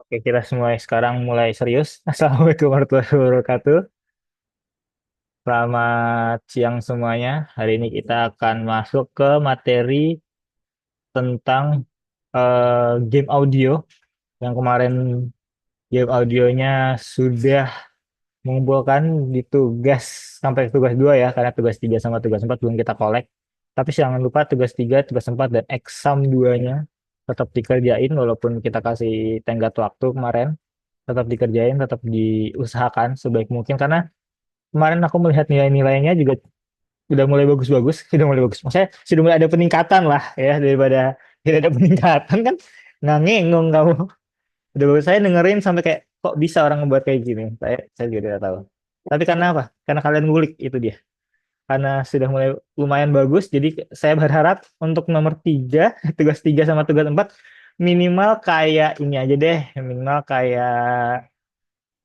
Oke, kita sekarang mulai serius. Assalamualaikum warahmatullahi wabarakatuh. Selamat siang semuanya. Hari ini kita akan masuk ke materi tentang game audio. Yang kemarin game audionya sudah mengumpulkan di tugas sampai tugas 2 ya, karena tugas 3 sama tugas 4 belum kita collect. Tapi jangan lupa tugas 3, tugas 4, dan exam 2-nya tetap dikerjain walaupun kita kasih tenggat waktu kemarin. Tetap dikerjain, tetap diusahakan sebaik mungkin karena kemarin aku melihat nilai-nilainya juga udah mulai bagus-bagus, sudah mulai bagus. Maksudnya sudah mulai ada peningkatan lah ya daripada tidak ada peningkatan kan nggak ngengong kamu. Udah bagus saya dengerin sampai kayak kok bisa orang ngebuat kayak gini. Saya juga tidak tahu. Tapi karena apa? Karena kalian ngulik itu dia. Karena sudah mulai lumayan bagus, jadi saya berharap untuk nomor 3, tugas 3 sama tugas 4 minimal kayak ini aja deh, minimal kayak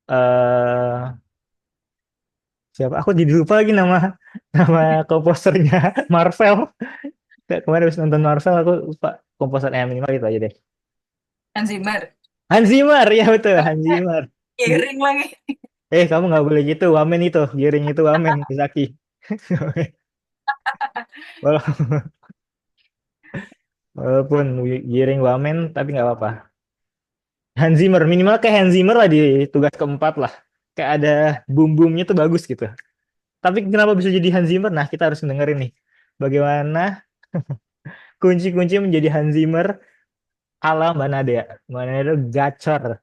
eh siapa aku jadi lupa lagi nama nama komposernya Marvel. Kayak kemarin habis nonton Marvel aku lupa komposernya, minimal itu aja deh. Kan Zimmer. Hans Zimmer, ya betul, Hans Zimmer. Gi- Iring lagi. kamu nggak boleh gitu, wamen itu giring itu wamen Zaki. Wala- walaupun giring wamen tapi nggak apa-apa. Hans Zimmer minimal kayak Hans Zimmer lah di tugas keempat lah, kayak ada boom-boomnya tuh bagus gitu. Tapi kenapa bisa jadi Hans Zimmer, nah kita harus dengerin nih bagaimana kunci-kunci menjadi Hans Zimmer ala Mbak Nadia. Mbak Nadia gacor.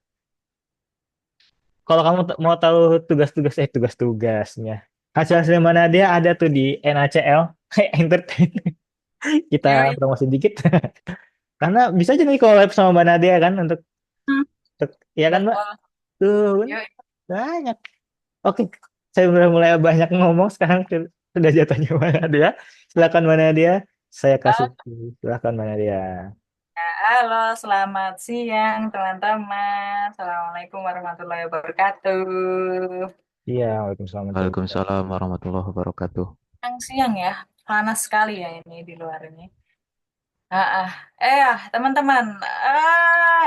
Kalau kamu mau tahu tugas-tugasnya, hasil-hasil Mbak Nadia ada tuh di NaCl, Entertain. Kita Yoi. promosi dikit. Karena bisa aja nih collab sama Mbak Nadia kan Hmm, ya kan Mbak? betul. Tuh kan Yoi. banyak. Oke, saya udah mulai banyak ngomong sekarang sudah jatuhnya Mbak Nadia. Silakan Mbak Nadia, saya kasih Ah, silakan Mbak Nadia. halo, selamat siang teman-teman. Assalamualaikum warahmatullahi wabarakatuh. Iya, Waalaikumsalam warahmatullahi wabarakatuh. Waalaikumsalam warahmatullahi wabarakatuh. Siang ya, panas sekali ya ini di luar ini. Ah, ah. Teman-teman,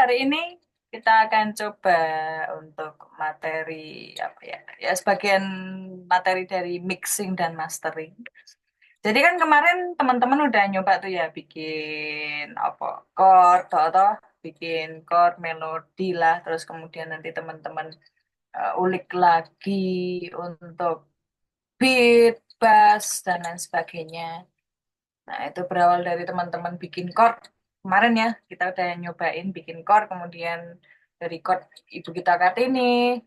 hari ini kita akan coba untuk materi apa ya? Ya sebagian materi dari mixing dan mastering. Jadi kan kemarin teman-teman udah nyoba tuh ya bikin apa chord atau bikin chord melodi lah, terus kemudian nanti teman-teman ulik lagi untuk beat, bass dan lain sebagainya. Nah, itu berawal dari teman-teman bikin chord kemarin ya, kita udah nyobain bikin chord, kemudian dari chord Ibu Kita Kartini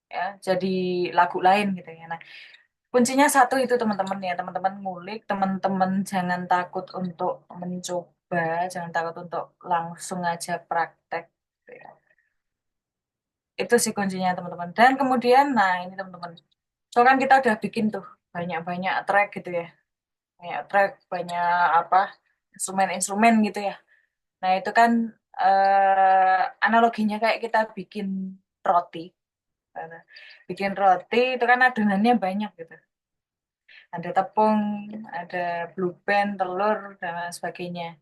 ya jadi lagu lain gitu ya. Nah, kuncinya satu itu teman-teman ya, teman-teman ngulik, teman-teman jangan takut untuk mencoba, jangan takut untuk langsung aja praktek gitu ya. Itu sih kuncinya teman-teman. Dan kemudian, nah ini teman-teman, so kan kita udah bikin tuh banyak-banyak track gitu ya, banyak track, banyak apa instrumen-instrumen gitu ya. Nah itu kan analoginya kayak kita bikin roti. Nah, bikin roti itu kan adonannya banyak gitu. Ada tepung, ada blue band, telur, dan lain sebagainya.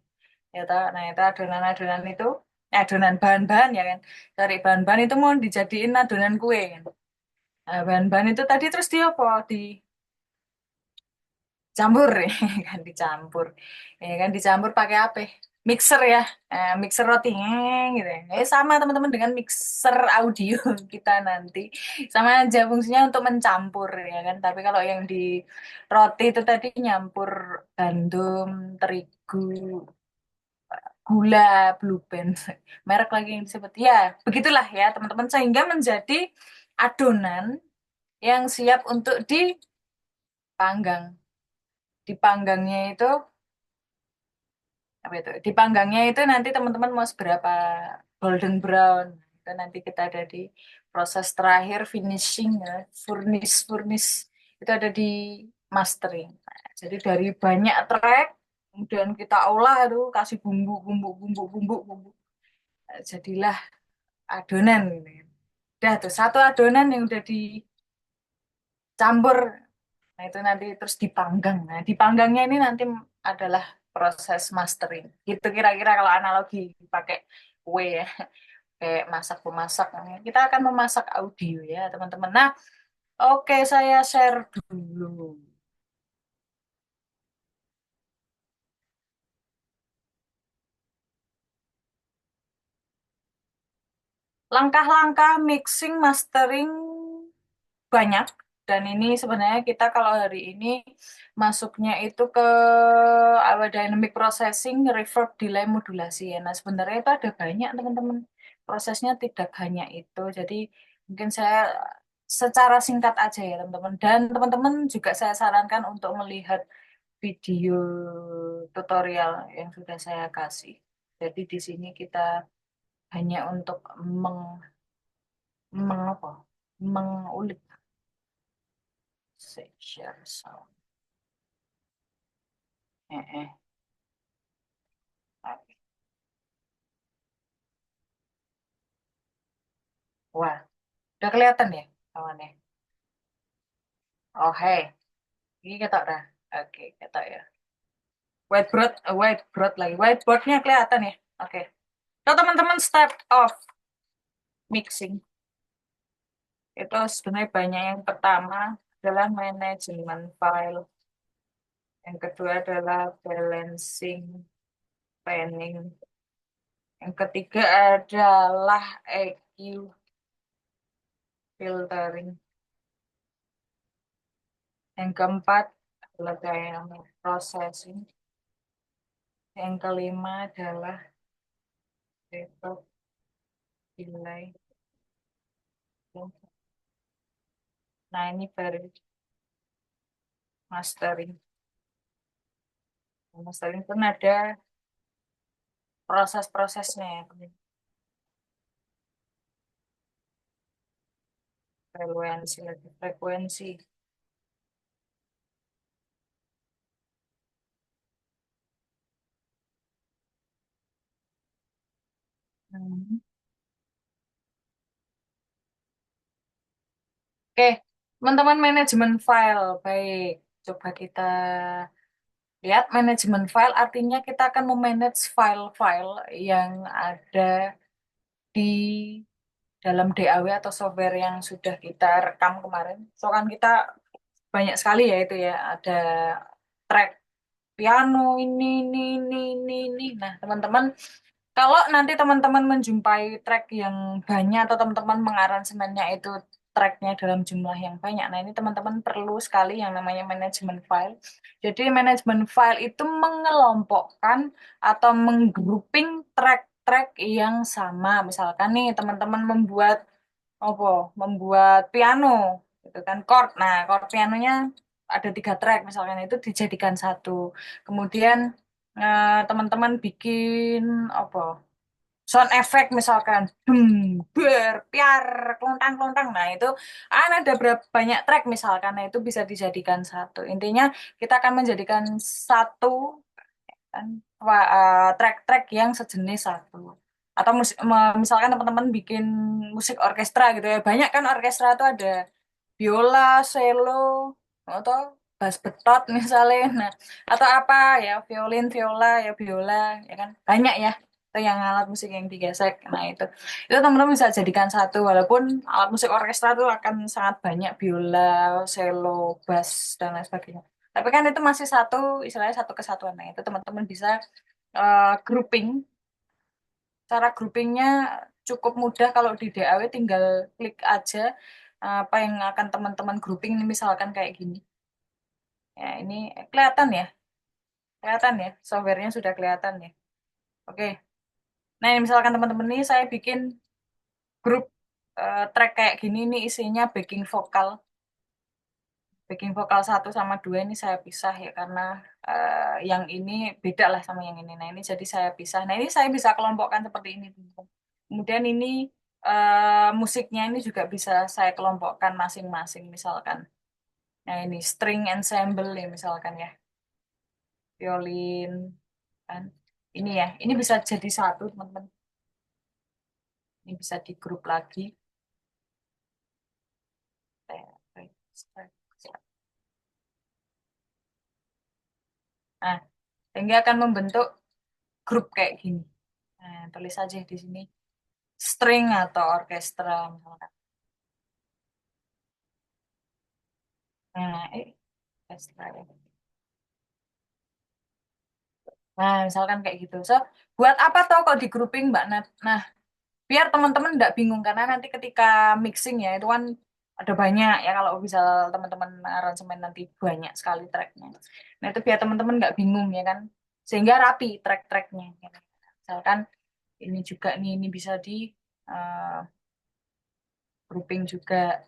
Ya toh, nah itu adonan-adonan itu, adonan bahan-bahan ya kan. Cari bahan-bahan itu mau dijadiin adonan kue kan. Nah, bahan-bahan itu tadi terus dia apa? Dicampur ya kan, dicampur. Ya kan dicampur pakai apa? Mixer ya. Mixer roti gitu ya. Sama teman-teman dengan mixer audio kita nanti. Sama aja fungsinya untuk mencampur ya kan. Tapi kalau yang di roti itu tadi nyampur gandum, terigu, gula, blue band, merek lagi yang disebut. Ya, begitulah ya teman-teman, sehingga menjadi adonan yang siap untuk dipanggang. Dipanggangnya itu apa itu? Dipanggangnya itu nanti teman-teman mau seberapa golden brown. Itu nanti kita ada di proses terakhir finishing ya, furnish furnish itu ada di mastering. Nah, jadi dari banyak track kemudian kita olah itu, kasih bumbu bumbu bumbu bumbu bumbu. Nah, jadilah adonan gitu ya. Udah tuh satu adonan yang udah dicampur. Nah, itu nanti terus dipanggang. Nah, dipanggangnya ini nanti adalah proses mastering. Gitu kira-kira kalau analogi pakai kue ya. kayak masak-memasak. Kita akan memasak audio ya, teman-teman. Nah, oke, saya share dulu. Langkah-langkah mixing, mastering banyak. Dan ini sebenarnya kita kalau hari ini masuknya itu ke dynamic processing, reverb, delay, modulasi ya. Nah, sebenarnya itu ada banyak teman-teman. Prosesnya tidak hanya itu. Jadi mungkin saya secara singkat aja ya teman-teman. Dan teman-teman juga saya sarankan untuk melihat video tutorial yang sudah saya kasih. Jadi di sini kita hanya untuk mengapa? Mengulik share sound. Eh, eh. Oke. Wah, udah kelihatan ya kawannya. Oh, hey, ini ketok dah. Oke, ketok ya. Whiteboard lagi. Whiteboardnya kelihatan ya. Oke. So, teman-teman, step of mixing itu sebenarnya banyak. Yang pertama adalah manajemen file. Yang kedua adalah balancing, planning. Yang ketiga adalah EQ, filtering. Yang keempat adalah dynamic processing. Yang kelima adalah reverb, delay. Nah, ini baru mastering. Mastering pun ada proses-prosesnya ya. Frekuensi lagi, frekuensi. Hmm. Oke, teman-teman manajemen file. Baik, coba kita lihat manajemen file artinya kita akan memanage file-file yang ada di dalam DAW atau software yang sudah kita rekam kemarin. So kan kita banyak sekali ya itu ya, ada track piano ini. Nah, teman-teman, kalau nanti teman-teman menjumpai track yang banyak atau teman-teman mengaransemennya itu tracknya dalam jumlah yang banyak, nah ini teman-teman perlu sekali yang namanya manajemen file. Jadi manajemen file itu mengelompokkan atau menggrouping track-track yang sama. Misalkan nih teman-teman apa membuat piano gitu kan chord. Nah, chord pianonya ada 3 track misalkan itu dijadikan satu. Kemudian teman-teman bikin apa sound effect misalkan ber piar kelontang kelontang. Nah, itu ada berapa banyak track misalkan. Nah, itu bisa dijadikan satu. Intinya kita akan menjadikan satu kan track-track yang sejenis satu. Atau misalkan teman-teman bikin musik orkestra gitu ya. Banyak kan orkestra itu ada biola, cello, atau bass betot misalnya. Nah, atau apa ya, violin, viola, ya biola, ya kan. Banyak ya. Itu yang alat musik yang digesek. Nah, itu teman-teman bisa jadikan satu. Walaupun alat musik orkestra itu akan sangat banyak biola, cello, bass, dan lain sebagainya. Tapi kan itu masih satu, istilahnya satu kesatuan. Nah, itu teman-teman bisa grouping. Cara groupingnya cukup mudah kalau di DAW tinggal klik aja apa yang akan teman-teman grouping ini misalkan kayak gini. Ya, ini kelihatan ya. Kelihatan ya. Softwarenya sudah kelihatan ya. Oke. Nah, ini misalkan teman-teman ini saya bikin grup track kayak gini ini isinya backing vokal. Backing vokal 1 sama 2 ini saya pisah ya karena yang ini beda lah sama yang ini. Nah ini jadi saya pisah. Nah ini saya bisa kelompokkan seperti ini, teman-teman. Kemudian ini musiknya ini juga bisa saya kelompokkan masing-masing misalkan. Nah ini string ensemble nih misalkan ya, violin kan. Ini ya, ini bisa jadi satu teman-teman. Ini bisa di grup lagi. Nah, sehingga akan membentuk grup kayak gini. Nah, tulis aja di sini string atau orkestra misalkan. Nah, orkestra ya. Nah, misalkan kayak gitu. So, buat apa toh kok di grouping Mbak Nat? Nah, biar teman-teman nggak bingung karena nanti ketika mixing ya itu kan ada banyak ya kalau misal teman-teman aransemen nanti banyak sekali tracknya. Nah, itu biar teman-teman nggak bingung ya kan. Sehingga rapi track-tracknya. Ya. Misalkan ini juga nih ini bisa di eh, grouping juga.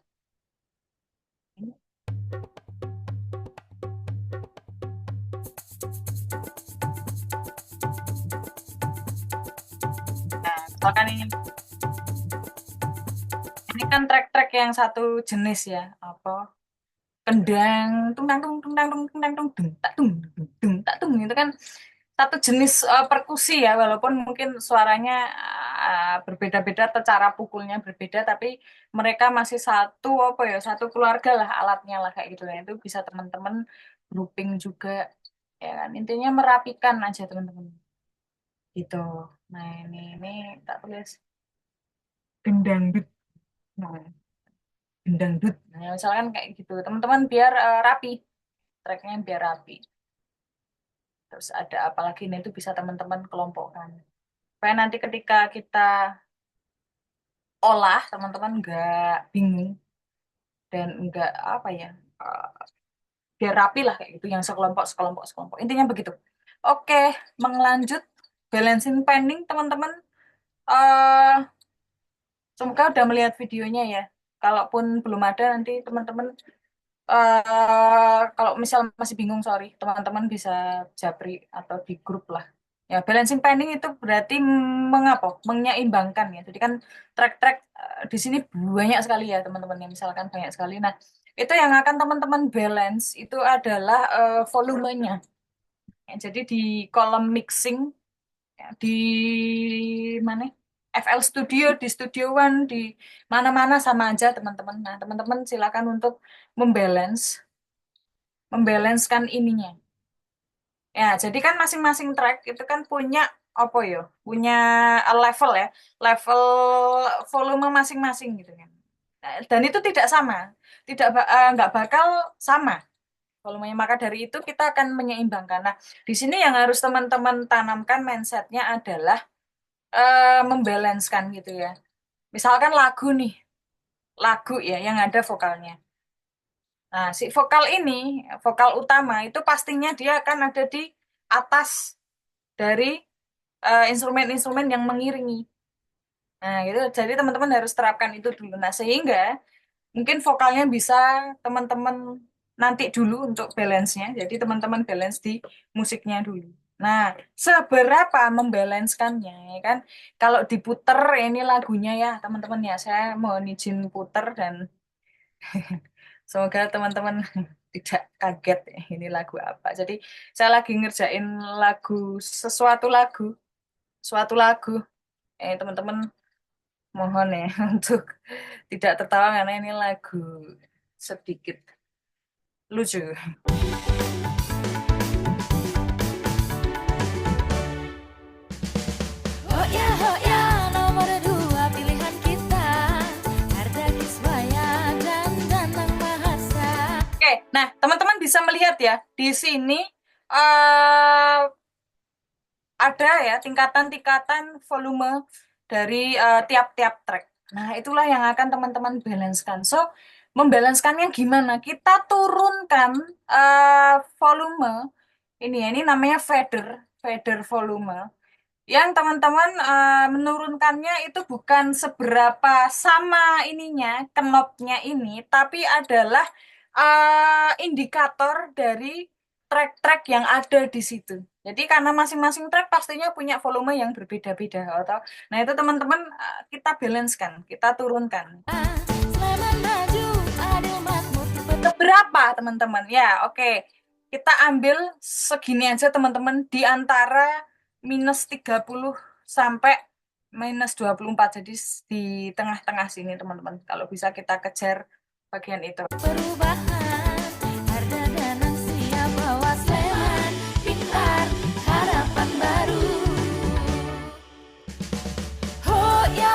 Nah, misalkan ini kan track-track yang satu jenis ya, apa kendang tung tang tung tung tang tung tung tang tung dung tak dung tak tung itu kan satu jenis perkusi ya walaupun mungkin suaranya berbeda-beda atau cara pukulnya berbeda tapi mereka masih satu apa ya satu keluarga lah alatnya lah kayak gitu ya itu bisa teman-teman grouping juga ya kan intinya merapikan aja teman-teman gitu. Nah ini tak tulis gendang dut. Nah, gendang dut nah, misalkan kayak gitu teman-teman biar rapi tracknya biar rapi. Terus ada apa lagi nih itu bisa teman-teman kelompokkan. Supaya nanti ketika kita olah, teman-teman nggak bingung dan nggak apa ya, eh, biar rapi lah kayak gitu, yang sekelompok, sekelompok, sekelompok. Intinya begitu. Oke, mengelanjut balancing pending teman-teman. eh Semoga udah melihat videonya ya. Kalaupun belum ada nanti teman-teman kalau misal masih bingung, sorry, teman-teman bisa japri atau di grup lah. Ya, balancing pending itu berarti mengapa? Menyeimbangkan ya. Jadi kan track-track di sini banyak sekali ya teman-teman yang misalkan banyak sekali. Nah, itu yang akan teman-teman balance itu adalah volumenya. Ya, jadi di kolom mixing ya, di mana? FL Studio, di Studio One, di mana-mana sama aja teman-teman. Nah, teman-teman silakan untuk membalancekan ininya. Ya, jadi kan masing-masing track itu kan punya apa ya? Punya level ya, level volume masing-masing gitu kan. Nah, dan itu tidak sama, nggak bakal sama volumenya. Maka dari itu kita akan menyeimbangkan. Nah, di sini yang harus teman-teman tanamkan mindsetnya adalah membalancekan gitu ya. Misalkan lagu nih, lagu ya yang ada vokalnya. Nah, si vokal ini, vokal utama itu pastinya dia akan ada di atas dari instrumen-instrumen yang mengiringi. Nah, gitu. Jadi teman-teman harus terapkan itu dulu. Nah, sehingga mungkin vokalnya bisa teman-teman nanti dulu untuk balance-nya. Jadi teman-teman balance di musiknya dulu. Nah, seberapa membalancekannya ya kan? Kalau diputer ini lagunya ya, teman-teman ya, saya mau izin puter dan semoga teman-teman tidak kaget ya, ini lagu apa. Jadi saya lagi ngerjain lagu suatu lagu. Teman-teman mohon ya untuk tidak tertawa karena ini lagu sedikit lucu. Oh ya, nomor dua pilihan kita. Harga Kiswaya dan Danang Mahasa. Oke, nah teman-teman bisa melihat ya di sini eh ada ya tingkatan-tingkatan volume dari tiap-tiap track. Nah, itulah yang akan teman-teman balancekan. So, membalancekannya gimana? Kita turunkan volume ini ya, ini namanya fader volume. Yang teman-teman menurunkannya itu bukan seberapa sama ininya, knobnya ini, tapi adalah indikator dari track-track yang ada di situ. Jadi karena masing-masing track pastinya punya volume yang berbeda-beda, atau nah itu teman-teman kita balancekan, kita turunkan. Sleman maju, adil makmur. Berapa teman-teman? Ya, oke. Kita ambil segini aja teman-teman di antara -30 sampai -24. Jadi di tengah-tengah sini teman-teman. Kalau bisa kita kejar bagian itu. Perubahan, harga Danang siap bawa Sleman. Pintar, harapan baru. Ho ya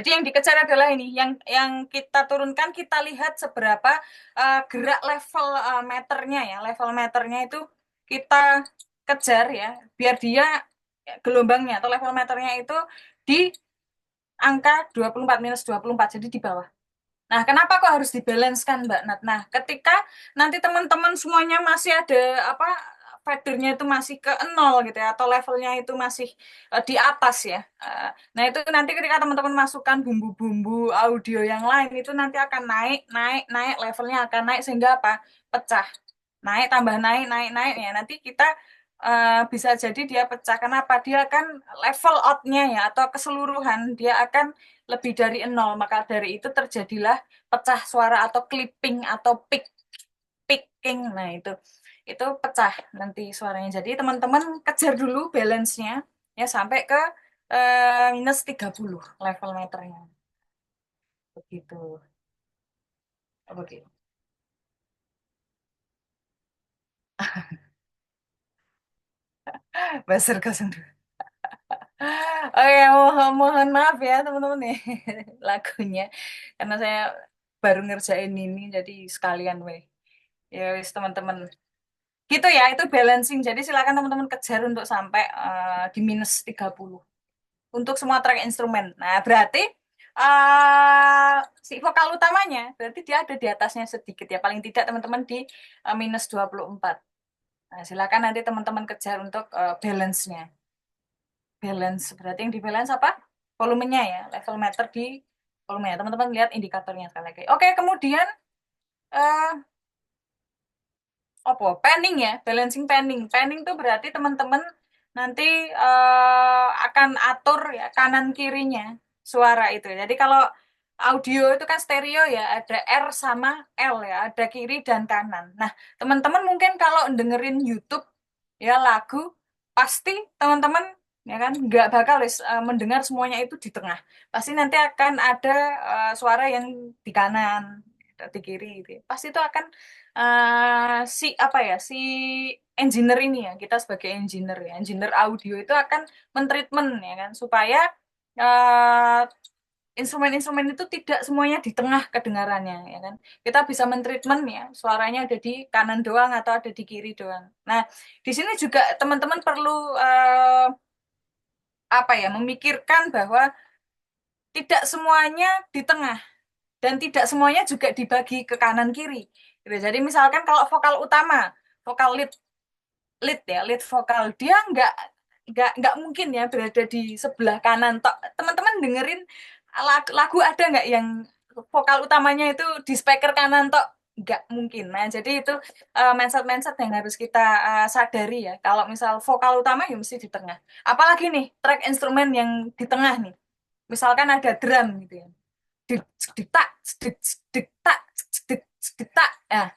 Jadi yang dikejar adalah ini, yang kita turunkan, kita lihat seberapa gerak level meternya ya, level meternya itu kita kejar ya, biar dia gelombangnya atau level meternya itu di angka 24 minus 24, jadi di bawah. Nah, kenapa kok harus dibalancekan, Mbak Nat? Nah, ketika nanti teman-teman semuanya masih ada apa fadernya itu masih ke nol gitu ya, atau levelnya itu masih di atas ya. Nah, itu nanti ketika teman-teman masukkan bumbu-bumbu audio yang lain itu nanti akan naik, naik, naik, levelnya akan naik sehingga apa? Pecah. Naik, tambah naik, naik, naik ya. Nanti kita bisa jadi dia pecah. Kenapa? Dia akan level out-nya ya, atau keseluruhan dia akan lebih dari nol. Maka dari itu terjadilah pecah suara atau clipping atau picking. Nah, itu pecah nanti suaranya. Jadi teman-teman kejar dulu balance-nya ya sampai ke minus 30 level meternya. Begitu. Begitu. Buzzer kosong. Oh ya, mohon maaf ya teman-teman ya lagunya. Karena saya baru ngerjain ini, jadi sekalian weh. Ya wis teman-teman. Gitu ya, itu balancing. Jadi silakan teman-teman kejar untuk sampai di minus 30 untuk semua track instrumen. Nah, berarti si vokal utamanya, berarti dia ada di atasnya sedikit ya. Paling tidak teman-teman di minus 24. Nah, silakan nanti teman-teman kejar untuk balance-nya. Balance, berarti yang di balance apa? Volumenya ya, level meter di volumenya. Teman-teman lihat indikatornya sekali lagi. Oke, kemudian eh apa? Panning ya, balancing panning. Panning itu berarti teman-teman nanti akan atur ya kanan kirinya suara itu. Jadi kalau audio itu kan stereo ya, ada R sama L ya, ada kiri dan kanan. Nah, teman-teman mungkin kalau dengerin YouTube ya lagu, pasti teman-teman ya kan nggak bakal mendengar semuanya itu di tengah. Pasti nanti akan ada suara yang di kanan, di kiri gitu. Ya. Pasti itu akan si apa ya si engineer ini ya, kita sebagai engineer ya, engineer audio itu akan mentreatment ya kan supaya eh, instrumen-instrumen itu tidak semuanya di tengah kedengarannya ya kan, kita bisa mentreatment ya suaranya ada di kanan doang atau ada di kiri doang. Nah, di sini juga teman-teman perlu apa ya memikirkan bahwa tidak semuanya di tengah dan tidak semuanya juga dibagi ke kanan kiri gitu. Jadi misalkan kalau vokal utama, vokal lead ya, lead vokal dia nggak mungkin ya berada di sebelah kanan. Tok teman-teman dengerin lagu ada nggak yang vokal utamanya itu di speaker kanan tok? Nggak mungkin. Nah, jadi itu mindset-mindset yang harus kita sadari ya. Kalau misal vokal utama ya mesti di tengah. Apalagi nih track instrumen yang di tengah nih. Misalkan ada drum gitu ya. Dik, dik, tak, dik, dik, tak, dik, dik, tak. Nah,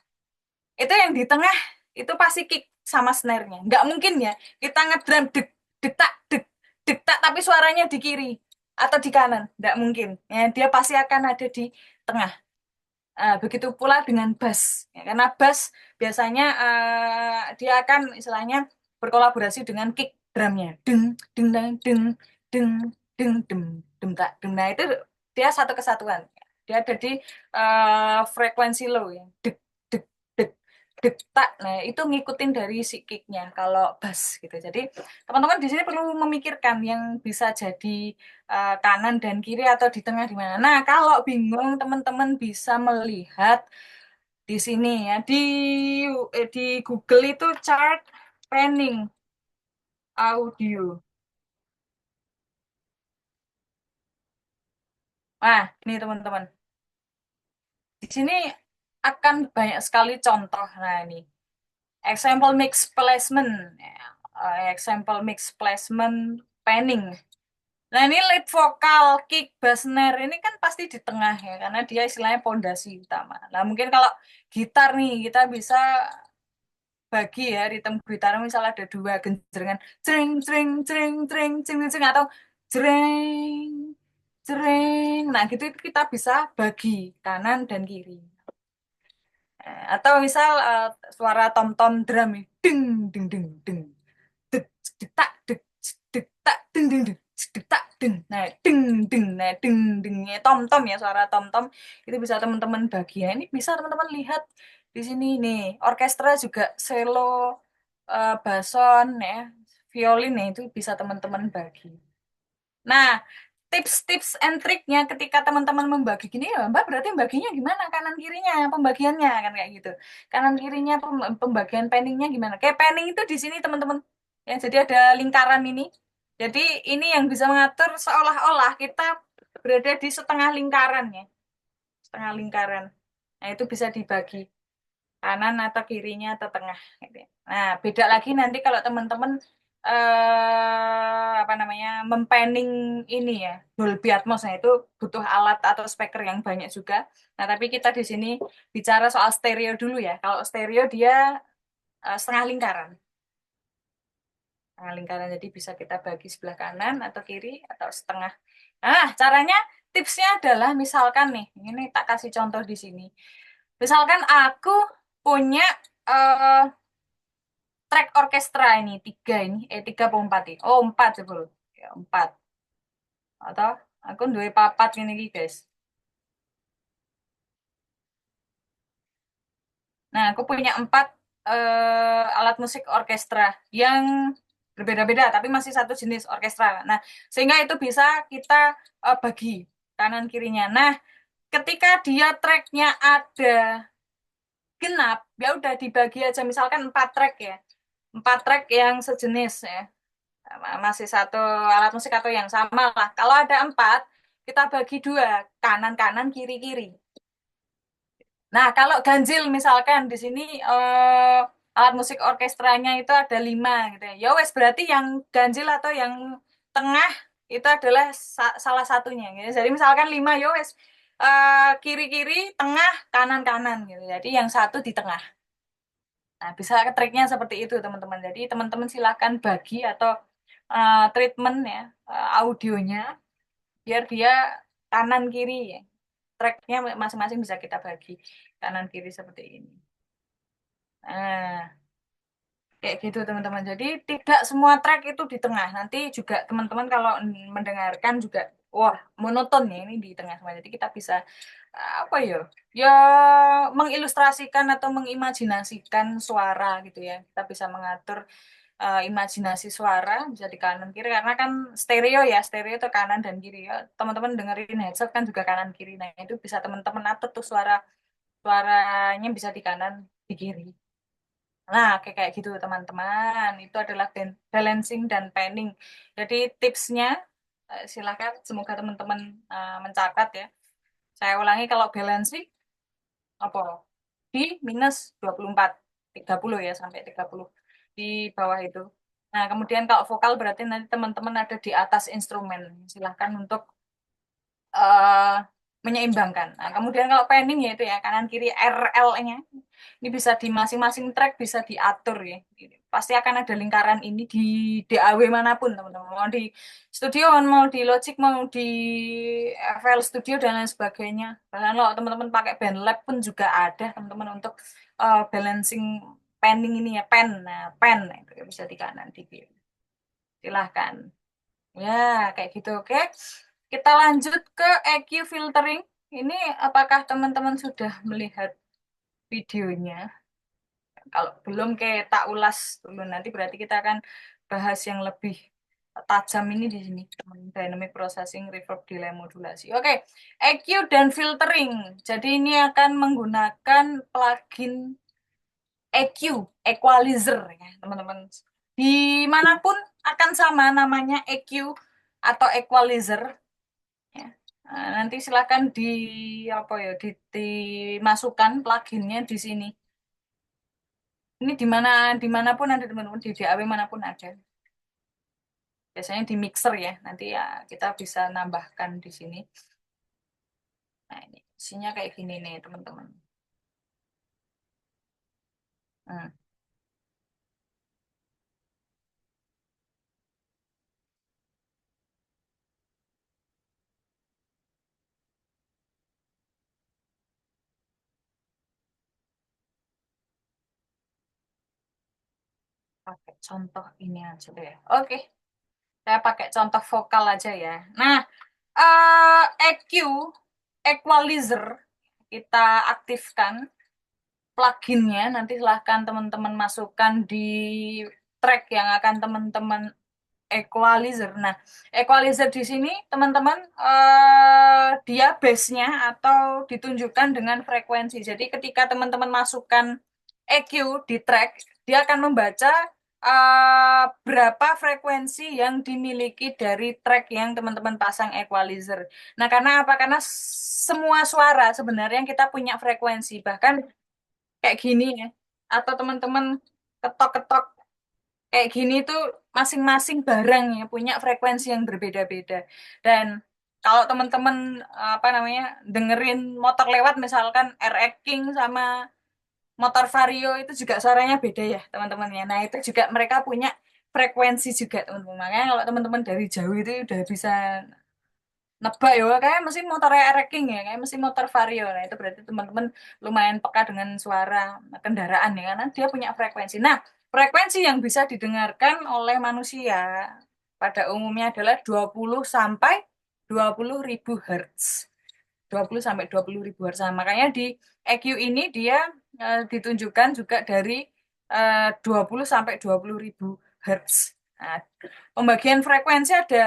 itu yang di tengah itu pasti kick sama snare-nya. Nggak mungkin ya kita ngedrum dek dek tak dek dek tak tapi suaranya di kiri atau di kanan. Nggak mungkin. Ya, dia pasti akan ada di tengah. Begitu pula dengan bass. Ya, karena bass biasanya dia akan istilahnya berkolaborasi dengan kick drumnya. Deng deng deng deng deng deng deng deng tak deng. Nah, itu dia satu kesatuan. Dia ada di frekuensi low ya. Dek dek dek dek tak. Nah, itu ngikutin dari si kicknya kalau bass gitu. Jadi teman-teman di sini perlu memikirkan yang bisa jadi kanan dan kiri atau di tengah di mana. Nah, kalau bingung teman-teman bisa melihat di sini ya di Google itu chart panning audio. Nah, ini teman-teman. Di sini akan banyak sekali contoh. Nah, ini example mix placement, ya. Example mix placement panning. Nah, ini lead vokal, kick, bass, snare ini kan pasti di tengah ya, karena dia istilahnya pondasi utama. Nah, mungkin kalau gitar nih, kita bisa bagi ya ritme gitar misal ada dua genjrengan, cering, cering, cering, cering, cering, cering, atau jreng, jreng. Nah, gitu itu kita bisa bagi kanan dan kiri. Atau misal suara tom-tom drum nih, ding, ding, ding, ding, dek, dek, tak, dek, dek, tak, ding, ding, dek, dek, tak, ding. Nah, Nah, ding ding, nah ding dingnya tom tom ya, suara tom tom itu bisa teman-teman bagi. Ya, ini bisa teman-teman lihat di sini nih, orkestra juga cello, bason ya, violin ya itu bisa teman-teman bagi. Nah, tips-tips and triknya ketika teman-teman membagi gini ya, Mbak berarti baginya gimana kanan kirinya pembagiannya kan kayak gitu. Kanan kirinya pembagian penningnya gimana? Kayak penning itu di sini teman-teman. Ya, jadi ada lingkaran ini. Jadi ini yang bisa mengatur seolah-olah kita berada di setengah lingkaran ya, setengah lingkaran. Nah, itu bisa dibagi kanan atau kirinya atau tengah gitu ya. Nah, beda lagi nanti kalau teman-teman apa namanya mempanning ini ya Dolby Atmos, nah itu butuh alat atau speaker yang banyak juga. Nah, tapi kita di sini bicara soal stereo dulu ya. Kalau stereo dia setengah lingkaran. Setengah lingkaran jadi bisa kita bagi sebelah kanan atau kiri atau setengah. Nah, caranya tipsnya adalah misalkan nih, ini tak kasih contoh di sini. Misalkan aku punya eh, track orkestra ini tiga ini, tiga atau empat ini. Oh empat sebelum, ya empat. Atau aku dua papat ini guys. Nah aku punya empat alat musik orkestra yang berbeda-beda, tapi masih satu jenis orkestra. Nah sehingga itu bisa kita bagi kanan kirinya. Nah ketika dia tracknya ada genap, ya udah dibagi aja misalkan empat track ya, empat track yang sejenis ya. Masih satu alat musik atau yang sama lah. Kalau ada empat, kita bagi dua, kanan-kanan, kiri-kiri. Nah, kalau ganjil misalkan di sini alat musik orkestranya itu ada lima gitu ya. Ya wes berarti yang ganjil atau yang tengah itu adalah salah satunya. Gitu. Jadi misalkan lima, ya wes kiri-kiri, tengah, kanan-kanan gitu. Jadi yang satu di tengah. Nah, bisa triknya seperti itu teman-teman. Jadi teman-teman silahkan bagi atau treatment ya audionya biar dia kanan kiri ya. Tracknya masing-masing bisa kita bagi kanan kiri seperti ini. Nah, kayak gitu teman-teman. Jadi tidak semua track itu di tengah. Nanti juga teman-teman kalau mendengarkan juga wah monoton ya ini di tengah semua. Jadi kita bisa apa ya? Ya mengilustrasikan atau mengimajinasikan suara gitu ya. Kita bisa mengatur imajinasi suara bisa di kanan kiri karena kan stereo itu kanan dan kiri ya teman-teman dengerin headset kan juga kanan kiri nah itu bisa teman-teman atur tuh suaranya bisa di kanan di kiri nah kayak gitu teman-teman itu adalah balancing dan panning jadi tipsnya silakan semoga teman-teman mencatat ya saya ulangi kalau balancing apa di minus 24 30 ya sampai 30 di bawah itu. Nah, kemudian kalau vokal berarti nanti teman-teman ada di atas instrumen. Silahkan untuk eh menyeimbangkan. Nah, kemudian kalau panning ya itu ya kanan kiri RL-nya. Ini bisa di masing-masing track bisa diatur ya. Pasti akan ada lingkaran ini di DAW manapun teman-teman. Mau di studio, mau di Logic, mau di FL Studio dan lain sebagainya. Bahkan kalau teman-teman pakai BandLab pun juga ada teman-teman untuk balancing panning ini ya pen. Nah, pen nah, itu bisa di kanan di kiri. Silahkan. Ya, kayak gitu. Oke. Kita lanjut ke EQ filtering. Ini apakah teman-teman sudah melihat videonya? Kalau belum kayak tak ulas dulu nanti berarti kita akan bahas yang lebih tajam ini di sini. Dynamic processing, reverb, delay, modulasi. Oke, EQ dan filtering. Jadi ini akan menggunakan plugin EQ, equalizer ya, teman-teman. Dimanapun akan sama namanya EQ atau equalizer ya. Nah, nanti silakan apa ya dimasukkan pluginnya di sini. Ini dimanapun ada teman-teman di DAW manapun ada. Biasanya di mixer ya. Nanti ya kita bisa nambahkan di sini. Nah ini isinya kayak gini nih teman-teman. Hmm. Pakai contoh ini aja deh. Oke. Saya pakai contoh vokal aja ya. Nah, EQ, equalizer, kita aktifkan pluginnya. Nanti silahkan teman-teman masukkan di track yang akan teman-teman equalizer. Nah, equalizer di sini teman-teman dia base-nya atau ditunjukkan dengan frekuensi. Jadi ketika teman-teman masukkan EQ di track, dia akan membaca berapa frekuensi yang dimiliki dari track yang teman-teman pasang equalizer. Nah, karena apa? Karena semua suara sebenarnya kita punya frekuensi. Bahkan kayak gini ya. Atau teman-teman ketok-ketok kayak gini tuh masing-masing barang ya punya frekuensi yang berbeda-beda. Dan kalau teman-teman apa namanya dengerin motor lewat misalkan RX King sama motor Vario itu juga suaranya beda ya teman-teman ya. Nah itu juga mereka punya frekuensi juga teman-teman. Makanya kalau teman-teman dari jauh itu udah bisa nebak ya kayak mesin motor RX King ya kayak mesin motor Vario. Nah itu berarti teman-teman lumayan peka dengan suara kendaraan ya karena dia punya frekuensi. Nah frekuensi yang bisa didengarkan oleh manusia pada umumnya adalah 20 sampai 20.000 Hz. 20 sampai 20.000 Hz. Nah, makanya di EQ ini dia ditunjukkan juga dari 20 sampai 20.000 Hz. Nah, pembagian frekuensi ada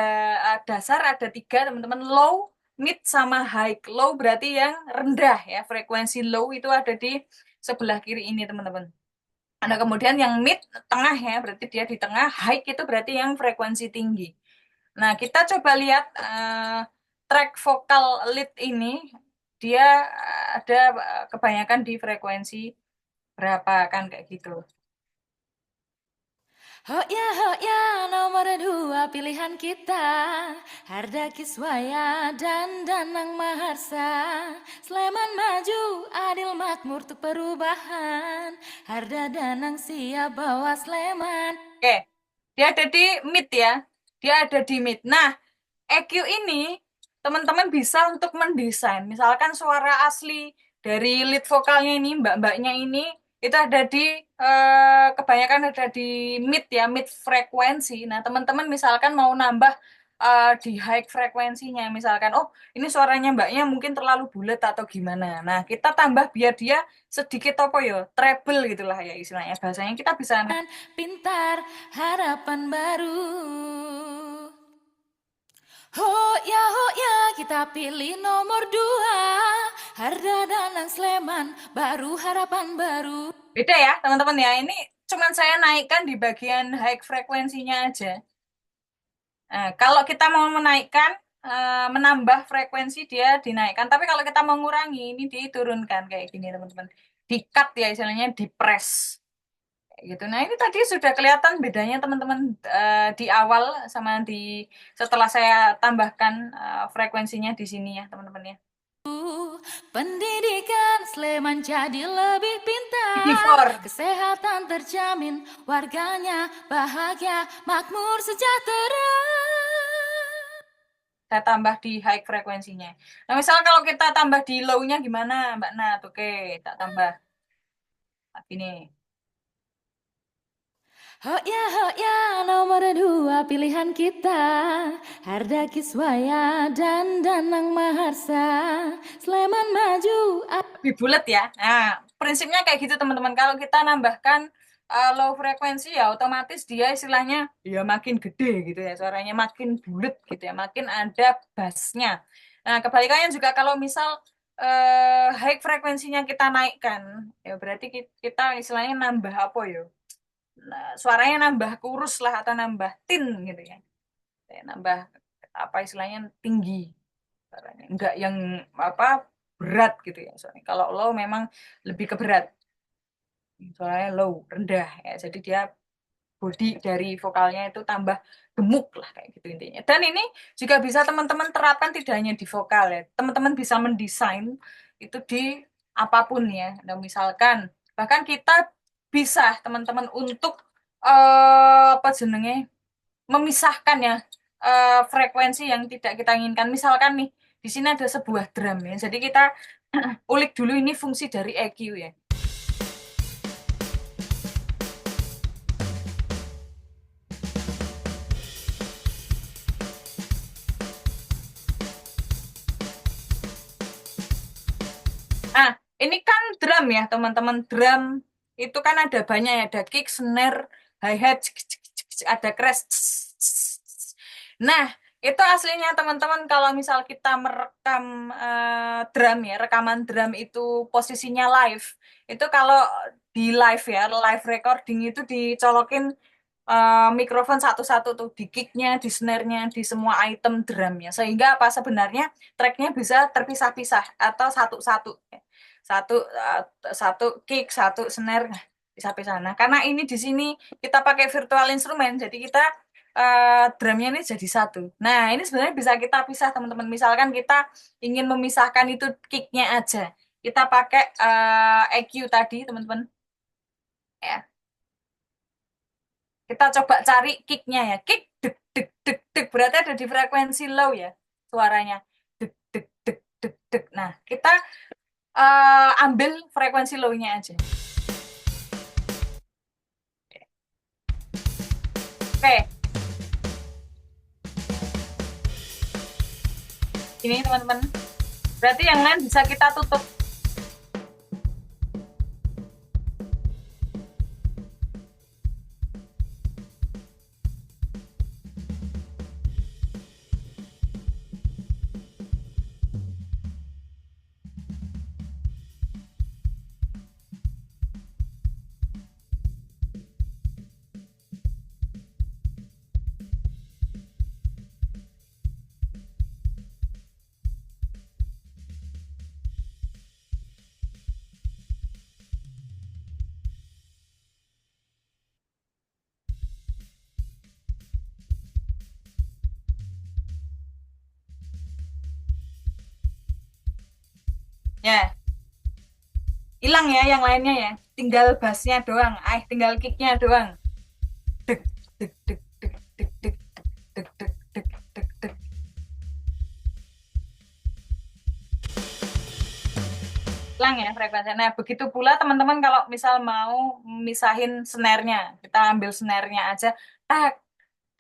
dasar ada 3 teman-teman, low, mid sama high. Low berarti yang rendah ya, frekuensi low itu ada di sebelah kiri ini teman-teman. Ada kemudian yang mid tengah ya, berarti dia di tengah. High itu berarti yang frekuensi tinggi. Nah kita coba lihat track vokal lead ini dia ada kebanyakan di frekuensi berapa kan kayak gitu. Oh ya, nomor 2 pilihan kita, Harda Kiswaya dan Danang Maharsa. Sleman maju, adil makmur untuk perubahan. Harda Danang siap bawa Sleman. Oke, dia ada di mid ya, dia ada di mid. Nah, EQ ini teman-teman bisa untuk mendesain, misalkan suara asli dari lead vokalnya ini, mbak-mbaknya ini, itu ada di, kebanyakan ada di mid ya, mid frekuensi. Nah, teman-teman misalkan mau nambah di high frekuensinya, misalkan, oh ini suaranya mbaknya mungkin terlalu bulat atau gimana. Nah, kita tambah biar dia sedikit apa ya, treble gitulah ya istilahnya, bahasanya kita bisa. Pintar, harapan baru. Ho ya, kita pilih nomor 2, Harda Danang Sleman, baru harapan baru. Beda ya teman-teman ya, ini cuman saya naikkan di bagian high frekuensinya aja. Nah, kalau kita mau menaikkan, menambah frekuensi dia dinaikkan. Tapi kalau kita mengurangi, ini diturunkan kayak gini teman-teman. Di-cut ya istilahnya, di-press. Kayak gitu. Nah ini tadi sudah kelihatan bedanya teman-teman di awal sama di setelah saya tambahkan frekuensinya di sini ya teman-teman ya. Pendidikan Sleman jadi lebih pintar, Before. kesehatan terjamin, warganya bahagia, makmur sejahtera. Saya tambah di high frekuensinya. Nah misal kalau kita tambah di low-nya gimana Mbak Nat? Oke, tak tambah. Ini. Ho ya, nomor 2 pilihan kita, Harda Kiswaya dan Danang Maharsa. Sleman maju. Lebih bulat ya. Nah, prinsipnya kayak gitu teman-teman. Kalau kita nambahkan low frekuensi ya otomatis dia istilahnya ya makin gede gitu ya. Suaranya makin bulat gitu ya. Makin ada bassnya. Nah, kebalikannya juga kalau misal high frekuensinya kita naikkan, ya berarti kita istilahnya nambah apa ya? Nah, suaranya nambah kurus lah atau nambah thin gitu ya. Nambah apa istilahnya tinggi. Suaranya. Enggak yang apa berat gitu ya. Soalnya kalau low memang lebih ke berat. Suaranya low, rendah ya. Jadi dia body dari vokalnya itu tambah gemuk lah kayak gitu intinya. Dan ini juga bisa teman-teman terapkan tidak hanya di vokal ya. Teman-teman bisa mendesain itu di apapun ya. Nah, misalkan bahkan kita bisa teman-teman untuk apa jenenge memisahkan ya frekuensi yang tidak kita inginkan. Misalkan nih di sini ada sebuah drum ya. Jadi kita ulik dulu ini fungsi dari EQ ya. Ini kan drum ya, teman-teman. Drum itu kan ada banyak ya, ada kick, snare, hi-hat, ada crash. Nah, itu aslinya teman-teman kalau misal kita merekam drum ya, rekaman drum itu posisinya live. Itu kalau di live ya, live recording itu dicolokin mikrofon satu-satu tuh di kicknya, di snare-nya, di semua item drumnya. Sehingga apa sebenarnya tracknya bisa terpisah-pisah atau satu-satu. Satu satu kick, satu snare, nah, pisah-pisah. Nah, karena ini di sini kita pakai virtual instrument, jadi kita drumnya ini jadi satu. Nah, ini sebenarnya bisa kita pisah teman-teman. Misalkan kita ingin memisahkan itu kicknya aja. Kita pakai EQ tadi teman-teman. Ya. Kita coba cari kicknya ya. Kick, dek, dek, dek, dek. Berarti ada di frekuensi low ya suaranya. Dek, dek, dek, dek, dek. Nah, kita ambil frekuensi low-nya aja. Oke, ini teman-teman. Berarti yang lain bisa kita tutup. Ya, hilang ya yang lainnya ya. Tinggal bassnya doang. Tinggal kicknya doang. Dek, dek, dek, dek, dek, dek, dek, dek, dek, dek, dek. Hilang ya frekuensinya. Nah, begitu pula teman-teman kalau misal mau misahin snare-nya. Kita ambil snare-nya aja. Tak,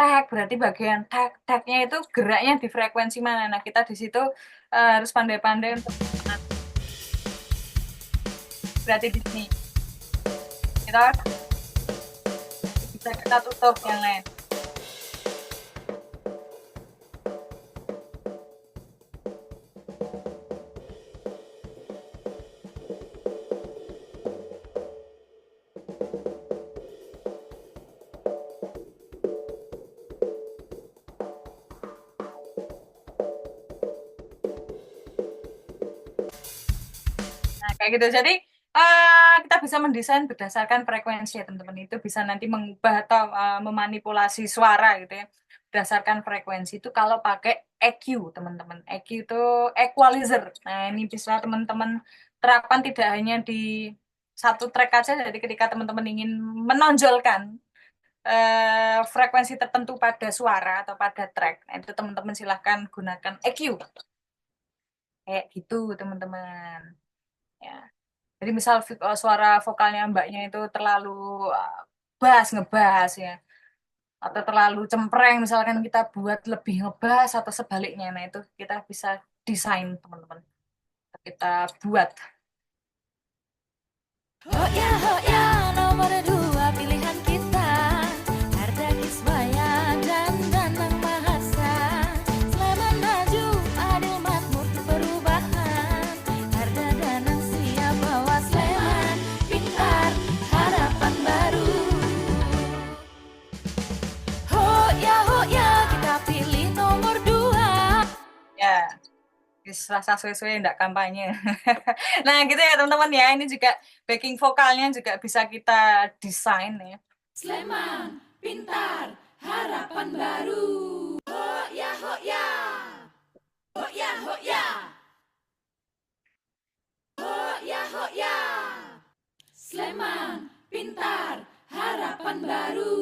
tak, berarti bagian tak, taknya itu geraknya di frekuensi mana. Nah, kita di situ harus pandai-pandai untuk berarti di sini. Kita bisa kita tutup yang lain. Nah, kayak gitu. Jadi kita bisa mendesain berdasarkan frekuensi ya teman-teman. Itu bisa nanti mengubah atau memanipulasi suara gitu ya. Berdasarkan frekuensi itu kalau pakai EQ teman-teman. EQ itu equalizer. Nah, ini bisa teman-teman terapkan tidak hanya di satu track aja. Jadi ketika teman-teman ingin menonjolkan frekuensi tertentu pada suara atau pada track, nah, itu teman-teman silahkan gunakan EQ. Kayak gitu teman-teman. Ya. Jadi misal suara vokalnya mbaknya itu terlalu uh, ngebas ya, atau terlalu cempreng, misalkan kita buat lebih ngebas atau sebaliknya, nah itu kita bisa desain teman-teman, kita buat. Oh ya, nomor dua pilihan kita. Harda Kiswaya dan Danang Mahasa. Sleman maju, adil makmur perubahan. Harda Danang siap bawa Sleman. Pintar, harapan baru. Oh ya, kita pilih nomor dua. Ya, rasa sesuai enggak kampanye. Nah gitu ya teman-teman ya, ini juga backing vokalnya juga bisa kita desain ya. Sleman, pintar, harapan baru. Oh ya. Oh ya. Oh ya. Sleman, pintar, harapan baru.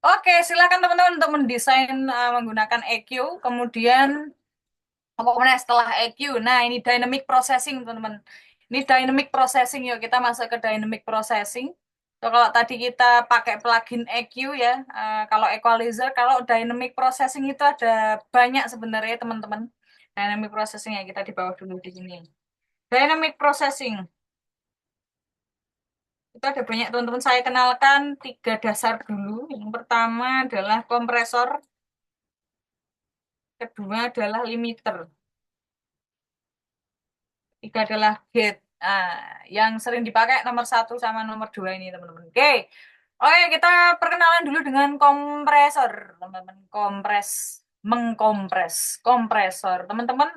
Oke, silakan teman-teman untuk mendesain menggunakan EQ. Kemudian kemudian setelah EQ, nah ini dynamic processing teman-teman. Ini dynamic processing, yuk kita masuk ke dynamic processing. So, kalau tadi kita pakai plugin EQ ya, kalau equalizer, kalau dynamic processing itu ada banyak sebenarnya teman-teman. Dynamic processing ya kita di bawah dulu di sini. Dynamic processing. Itu ada banyak teman-teman, saya kenalkan 3 dasar dulu. Yang pertama adalah kompresor, kedua adalah limiter, tiga adalah gate. Yang sering dipakai nomor 1 sama nomor 2 ini teman-teman. Oke, kita perkenalan dulu dengan kompresor, teman-teman. Mengkompres, kompresor. Teman-teman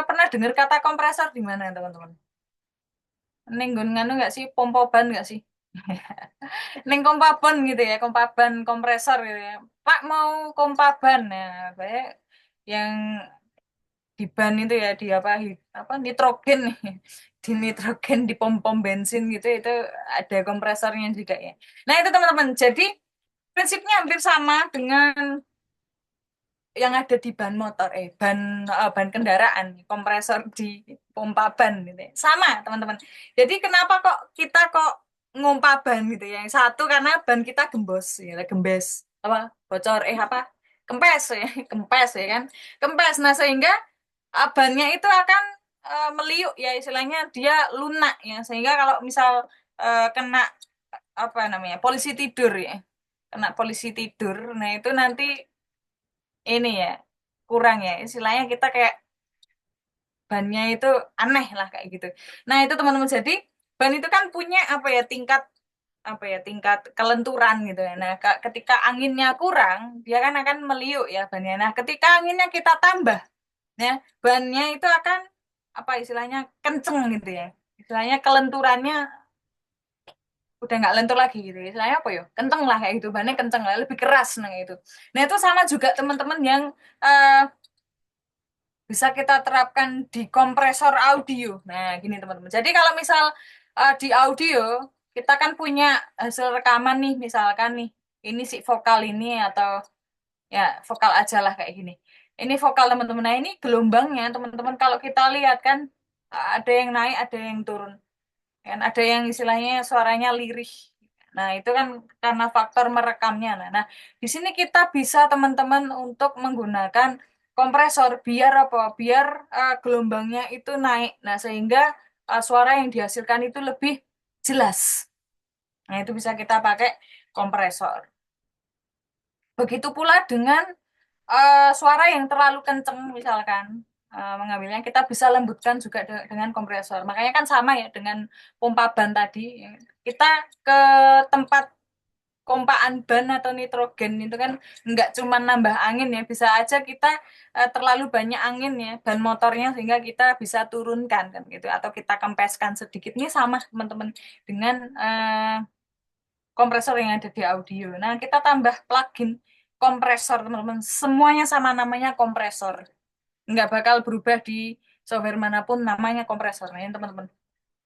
pernah dengar kata kompresor di mana, teman-teman? Neng nganu nggak sih, pompa ban nggak sih? Neng kompaban gitu ya, kompaban kompresor gitu ya. Pak mau kompaban ya, kayak yang di ban itu ya, di apa nitrogen nih, di nitrogen di pom-pom bensin gitu, itu ada kompresornya juga ya. Nah itu teman-teman, jadi prinsipnya hampir sama dengan yang ada di ban motor, ban kendaraan, kompresor di pompa ban gitu ya. Sama teman-teman. Jadi kenapa kok kita kok ngompa ban gitu ya? Yang satu karena ban kita gembos ya, gembes apa bocor apa kempes ya, kempes ya kan, kempes. Nah sehingga bannya itu akan meliuk ya, istilahnya dia lunak ya, sehingga kalau misal kena apa namanya polisi tidur ya, kena polisi tidur, nah itu nanti ini ya kurang ya, istilahnya kita kayak bannya itu aneh lah kayak gitu. Nah itu teman-teman, jadi ban itu kan punya apa ya tingkat kelenturan gitu ya. Nah ketika anginnya kurang dia kan akan meliuk ya bannya. Nah ketika anginnya kita tambah ya, bannya itu akan apa istilahnya kenceng gitu ya, istilahnya kelenturannya udah nggak lentur lagi gitu ya. Istilahnya apa ya, kenceng lah kayak gitu, bannya kenceng lah, lebih keras. Nah itu, nah itu sama juga teman-teman yang eh, bisa kita terapkan di kompresor audio. Nah gini teman-teman, jadi kalau misal di audio kita kan punya hasil rekaman nih, misalkan nih ini si vokal ini, atau ya vokal aja lah kayak gini, ini vokal teman-teman. Nah ini gelombangnya teman-teman, kalau kita lihat kan ada yang naik ada yang turun kan, ada yang istilahnya suaranya lirih. Nah itu kan karena faktor merekamnya. Nah di sini kita bisa teman-teman untuk menggunakan kompresor biar apa, biar gelombangnya itu naik, nah sehingga suara yang dihasilkan itu lebih jelas. Nah itu bisa kita pakai kompresor. Begitu pula dengan suara yang terlalu kenceng, misalkan mengambilnya kita bisa lembutkan juga dengan kompresor. Makanya kan sama ya dengan pompa ban tadi. Kita ke tempat pompaan ban atau nitrogen itu kan nggak cuma nambah angin ya, bisa aja kita terlalu banyak angin ya ban motornya, sehingga kita bisa turunkan kan gitu, atau kita kempeskan sedikit. Ini sama teman-teman dengan kompresor yang ada di audio. Nah, kita tambah plugin kompresor, teman-teman. Semuanya sama, namanya kompresor. Nggak bakal berubah di software manapun, namanya kompresor. Nah, ini teman-teman.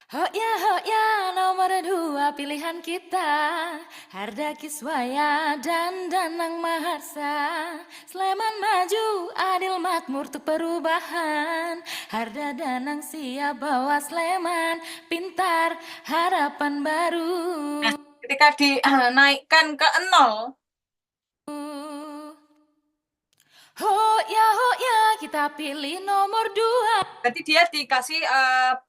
Ho ya nomor 2 pilihan kita, Harda Kiswaya dan Danang Maharsa. Sleman maju, adil makmur untuk perubahan. Harda Danang siap bawa Sleman, pintar harapan baru. Nah, ketika dinaikkan ke 0, Ho ya kita pilih nomor 2. berarti dia dikasih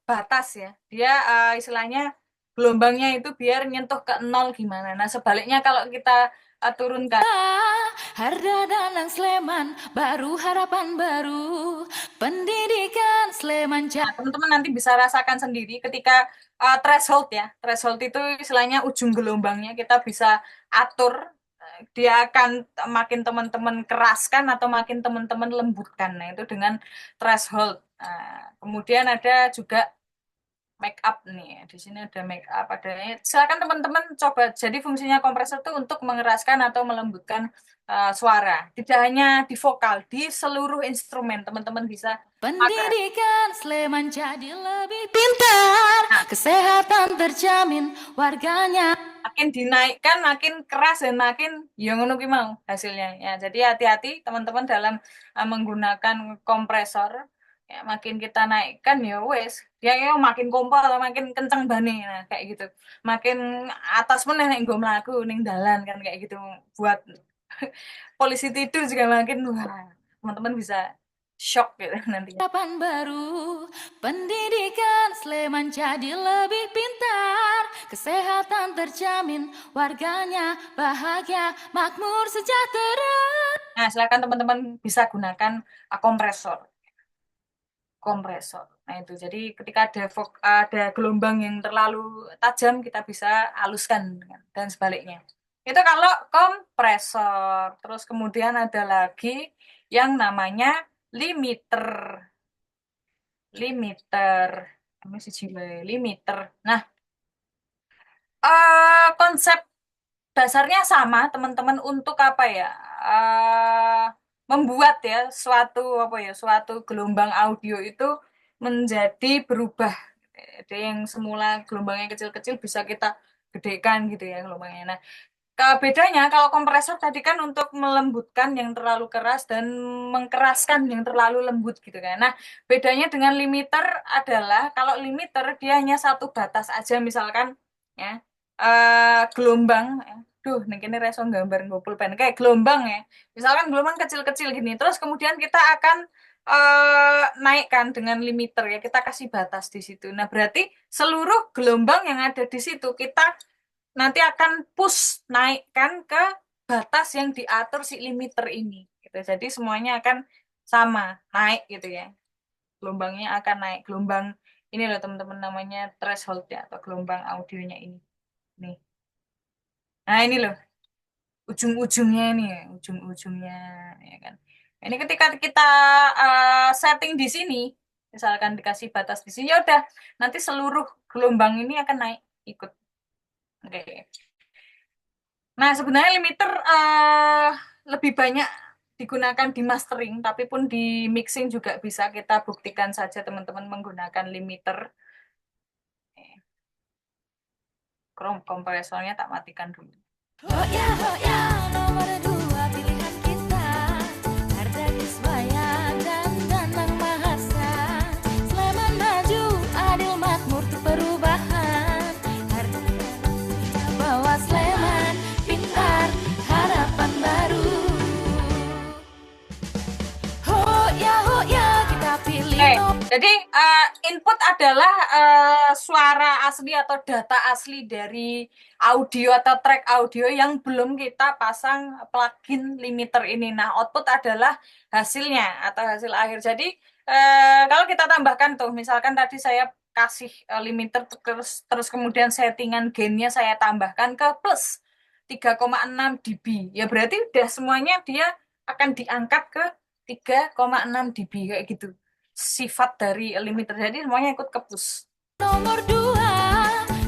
batas ya. Dia istilahnya gelombangnya itu biar nyentuh ke 0 gimana. Nah, sebaliknya kalau kita turunkan. Harda Danang Sleman, baru harapan baru, pendidikan Sleman. Nah, teman-teman nanti bisa rasakan sendiri ketika threshold ya. Threshold itu istilahnya ujung gelombangnya, kita bisa atur dia akan makin teman-teman keraskan atau makin teman-teman lembutkan. Nah, itu dengan threshold. Nah, kemudian ada juga make up nih. Di sini ada make up, ada. Silakan teman-teman coba. Jadi fungsinya kompresor itu untuk mengeraskan atau melembutkan suara. Tidak hanya di vokal, di seluruh instrumen teman-teman bisa pakai. Pendidikan Sleman jadi lebih pintar, kesehatan terjamin warganya. Makin dinaikkan makin keras dan makin yang ngono ki mau hasilnya ya. Jadi hati-hati teman-teman dalam menggunakan kompresor ya, makin kita naikkan ya wes ya, ya makin kompor atau makin kenceng bane, nah kayak gitu, makin atas meneh nek nggo mlaku ning dalan kan kayak gitu, buat polisi tidur juga makin wah, teman-teman bisa shock gitu nantinya. Harapan baru, pendidikan Sleman jadi lebih pintar, kesehatan terjamin, warganya bahagia, makmur, sejahtera. Nah, silakan teman-teman bisa gunakan kompresor. Nah, itu. Jadi ketika ada gelombang yang terlalu tajam, kita bisa haluskan dan sebaliknya. Itu kalau kompresor. Terus kemudian ada lagi yang namanya limiter. Limiter. Ini siji wae, limiter. Nah, konsep dasarnya sama, teman-teman, untuk apa ya? eh Membuat ya suatu gelombang audio itu menjadi berubah. Jadi yang semula gelombangnya kecil-kecil bisa kita gedekan gitu ya gelombangnya. Nah, bedanya kalau kompresor tadi kan untuk melembutkan yang terlalu keras dan mengkeraskan yang terlalu lembut gitu kan. Nah, bedanya dengan limiter adalah kalau limiter dia hanya satu batas aja, misalkan ya, gelombang, duh nih ini reso gambar pulpen kayak gelombang ya. Misalkan gelombang kecil-kecil gini, terus kemudian kita akan naikkan dengan limiter ya, kita kasih batas di situ. Nah, berarti seluruh gelombang yang ada di situ kita nanti akan push naikkan ke batas yang diatur si limiter ini gitu. Jadi semuanya akan sama naik gitu ya. Gelombangnya akan naik. Gelombang ini loh teman-teman, namanya threshold ya, atau gelombang audionya ini. Nih. Nah, ini loh ujung-ujungnya ini ya, ujung-ujungnya ya kan. Ini ketika kita setting di sini, misalkan dikasih batas di sini, ya udah nanti seluruh gelombang ini akan naik ikut. Oke. Nah, sebenarnya limiter lebih banyak digunakan di mastering, tapi pun di mixing juga bisa. Kita buktikan saja teman-teman menggunakan limiter. Kompresornya tak matikan dulu. Oh ya, nomor 2 pilihan kita, Harda Kiswaya dan Danang Mahasa. Sleman maju, adil makmur untuk perubahan. Harda bawa Sleman, pintar, harapan baru. Oh ya, kita pilih Jadi input adalah suara asli atau data asli dari audio atau track audio yang belum kita pasang plugin limiter ini. Nah, output adalah hasilnya atau hasil akhir. Jadi kalau kita tambahkan tuh, misalkan tadi saya kasih limiter terus kemudian settingan gainnya saya tambahkan ke plus 3,6 dB. Ya berarti udah semuanya dia akan diangkat ke 3,6 dB kayak gitu. Sifat dari limiter, jadi semuanya ikut ke push. nomor 2,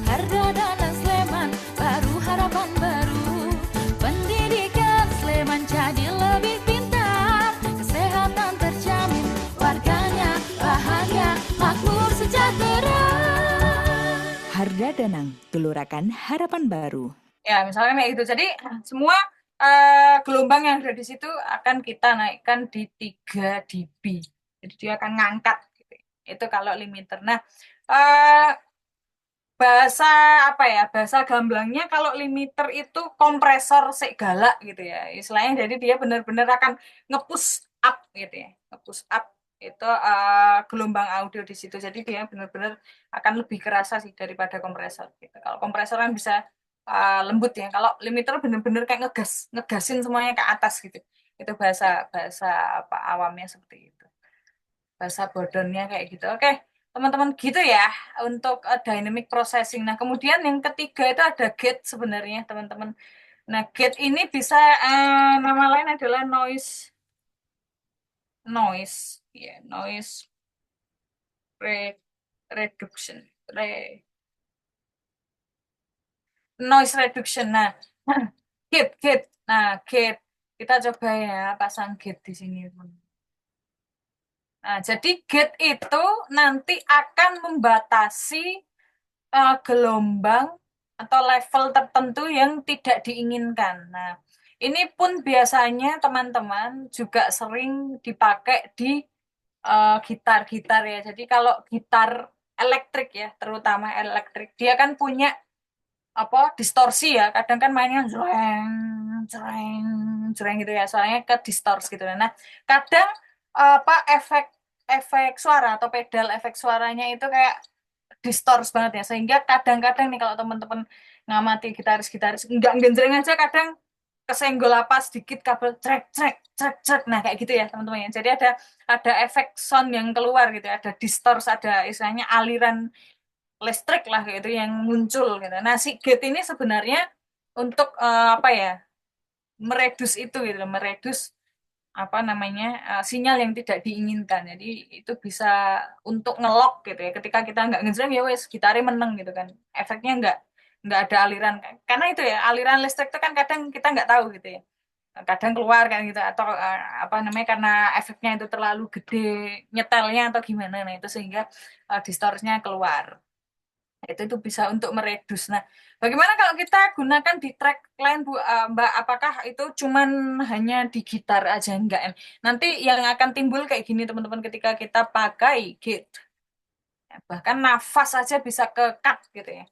Harda Danang Sleman, baru harapan baru. Pendidikan Sleman jadi lebih pintar, kesehatan terjamin, warganya bahagia, makmur, sejahtera. Harda Danang, gelorakan harapan baru. Ya, misalnya kayak gitu. Jadi semua gelombang yang ada di situ akan kita naikkan di 3 dB. Jadi dia akan ngangkat gitu. Itu kalau limiter. Nah, bahasa apa ya? Bahasa gamblangnya kalau limiter itu kompresor segala gitu ya. Istilahnya jadi dia benar-benar akan nge-push up gitu ya. Nge-push up itu gelombang audio di situ. Jadi dia benar-benar akan lebih kerasa sih daripada kompresor gitu. Kalau kompresor kan bisa lembut ya. Kalau limiter benar-benar kayak ngegasin semuanya ke atas gitu. Itu bahasa bahasa apa awamnya seperti itu. Bahasa bodonnya kayak gitu. Oke, teman-teman gitu ya untuk dynamic processing. Nah, kemudian yang ketiga itu ada gate sebenarnya, teman-teman. Nah, gate ini bisa nama lain adalah noise reduction, noise reduction. Nah, gate. Nah, gate. Kita coba ya pasang gate di sini, teman. Nah, jadi gate itu nanti akan membatasi gelombang atau level tertentu yang tidak diinginkan. Nah, ini pun biasanya teman-teman juga sering dipakai di gitar-gitar ya. Jadi kalau gitar elektrik ya, terutama elektrik, dia kan punya apa distorsi ya. Kadang kan mainnya jreng, jreng, jreng gitu ya. Soalnya ke distorsi gitu. Nah, kadang apa efek suara atau pedal efek suaranya itu kayak distors banget ya, sehingga kadang-kadang nih kalau teman-teman ngamati gitaris-gitaris nggak genjreng aja kadang kesenggol apa sedikit kabel trek trek trek trek, nah kayak gitu ya teman-teman ya. Jadi ada efek sound yang keluar gitu ya, ada distors, ada istilahnya aliran listrik lah kayak gitu yang muncul gitu. Nah si gate ini sebenarnya untuk apa ya, meredus itu gitu, meredus apa namanya, sinyal yang tidak diinginkan. Jadi itu bisa untuk ngelok gitu ya. Ketika kita nggak ngejreng ya wes gitarnya meneng gitu kan. Efeknya nggak ada aliran, karena itu ya aliran listrik itu kan kadang kita nggak tahu gitu ya. Kadang keluar kan gitu, atau apa namanya, karena efeknya itu terlalu gede nyetelnya atau gimana, nah itu sehingga distorsinya keluar. Itu bisa untuk meredus. Nah, bagaimana kalau kita gunakan di track lain, Bu, Mbak? Apakah itu cuman hanya di gitar aja? Enggak, Em. Nanti yang akan timbul kayak gini, teman-teman, ketika kita pakai git. Bahkan nafas aja bisa ke cut gitu ya.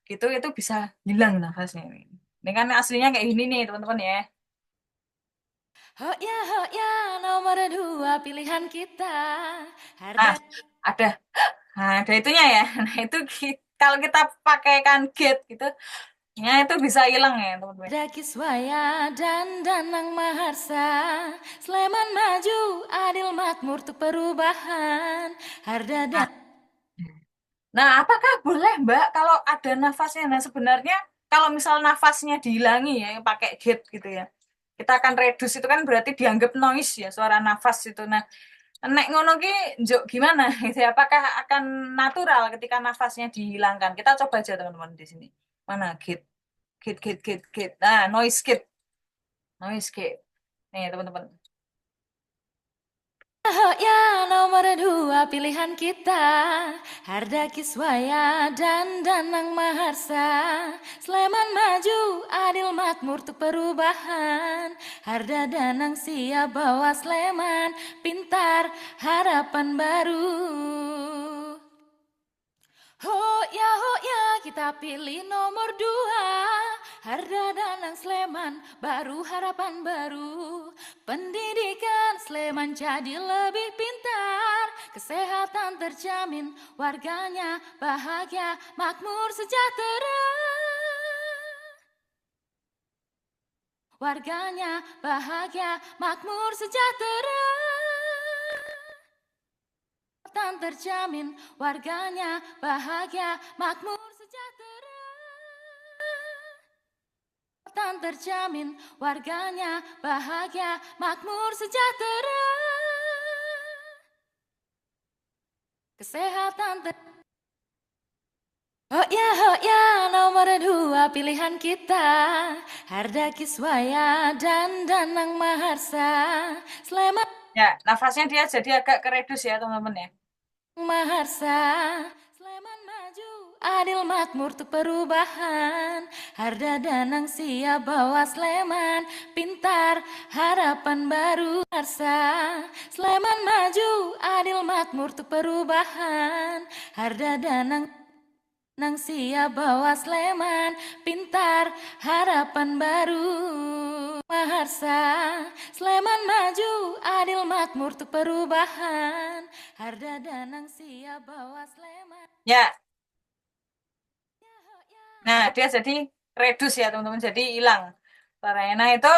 Gitu itu bisa hilang nafasnya. Ini kan aslinya kayak gini nih, teman-teman ya. Ho ya, nomor 2 pilihan kita. Nah, Harga ada. Nah, ada itunya ya. Nah, itu kalau kita pakaikan git gitu, ya itu bisa hilang ya, teman-teman. Harda Kiswaya dan Danang Maharsa, Sleman maju, adil makmur untuk perubahan. Harda dan Nah, apakah boleh Mbak kalau ada nafasnya? Nah, sebenarnya kalau misal nafasnya dihilangi ya, pakai gate gitu ya, kita akan reduce, itu kan berarti dianggap noise ya, suara nafas itu. Nah, nek ngono ki njuk gimana gitu ya? Apakah akan natural ketika nafasnya dihilangkan? Kita coba aja teman-teman di sini. Mana gate, gate, gate, gate, gate. Nah, noise gate, noise gate. Nih teman-teman. Ho ya, nomor 2 pilihan kita. Harda Kiswaya dan Danang Maharsa, Sleman maju, adil makmur untuk perubahan. Harda Danang siap bawa Sleman, pintar harapan baru. Ho ya, kita pilih nomor 2. Harda Danang Sleman, baru harapan baru. Pendidikan Sleman jadi lebih pintar, kesehatan terjamin, warganya bahagia, makmur sejahtera. Warganya bahagia, makmur sejahtera. Kesehatan terjamin, warganya bahagia, makmur sejahtera. Kesehatan terjamin, warganya bahagia, makmur sejahtera. Kesehatan Ho ya, nomor 2 pilihan kita. Harda Kiswaya dan Danang Maharsa, Sleman Ya, nafasnya dia jadi agak keredus ya, teman-teman ya. Maharsa, Sleman maju, adil makmur untuk perubahan. Harda Danang siap bawa Sleman, pintar harapan baru. Maharsa, Sleman maju, adil makmur untuk perubahan. Harda Danang Nang siap bawa Sleman, pintar harapan baru. Maharsa, Sleman maju, adil makmur untuk perubahan. Harda Danang siap bawa Sleman. Ya, nah dia jadi reduce ya teman-teman, jadi hilang suaranya. Nah itu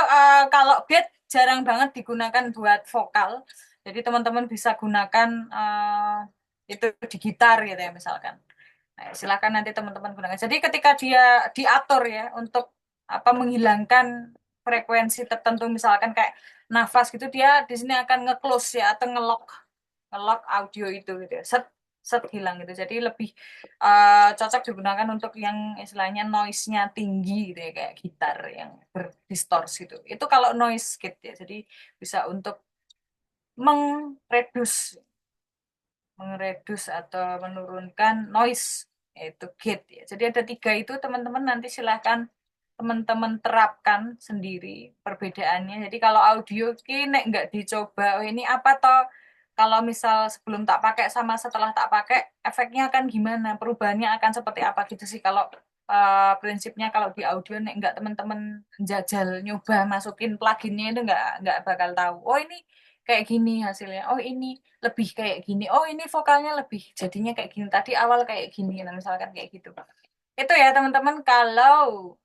kalau beat jarang banget digunakan buat vokal, jadi teman-teman bisa gunakan itu di gitar gitu ya misalkan. Nah, silakan nanti teman-teman gunakan. Jadi ketika dia diatur ya untuk apa, menghilangkan frekuensi tertentu misalkan kayak nafas gitu, dia di sini akan nge-close ya atau nge-lock, nge-lock audio itu gitu ya. Set set hilang gitu. Jadi lebih cocok digunakan untuk yang istilahnya noise-nya tinggi gitu ya, kayak gitar yang berdistorsi itu. Itu kalau noise gate ya. Jadi bisa untuk mengreduce mengredus atau menurunkan noise, yaitu gate ya. Jadi ada 3 itu teman-teman, nanti silahkan teman-teman terapkan sendiri perbedaannya. Jadi kalau audio ini nggak dicoba, oh ini apa toh, kalau misal sebelum tak pakai sama setelah tak pakai efeknya akan gimana, perubahannya akan seperti apa gitu sih. Kalau prinsipnya kalau di audio nek nggak teman-teman jajal nyoba masukin pluginnya itu nggak bakal tahu. Oh ini kayak gini hasilnya. Oh ini lebih kayak gini. Oh ini vokalnya lebih jadinya kayak gini. Tadi awal kayak gini. Nah, misalkan kayak gitu. Itu ya teman-teman kalau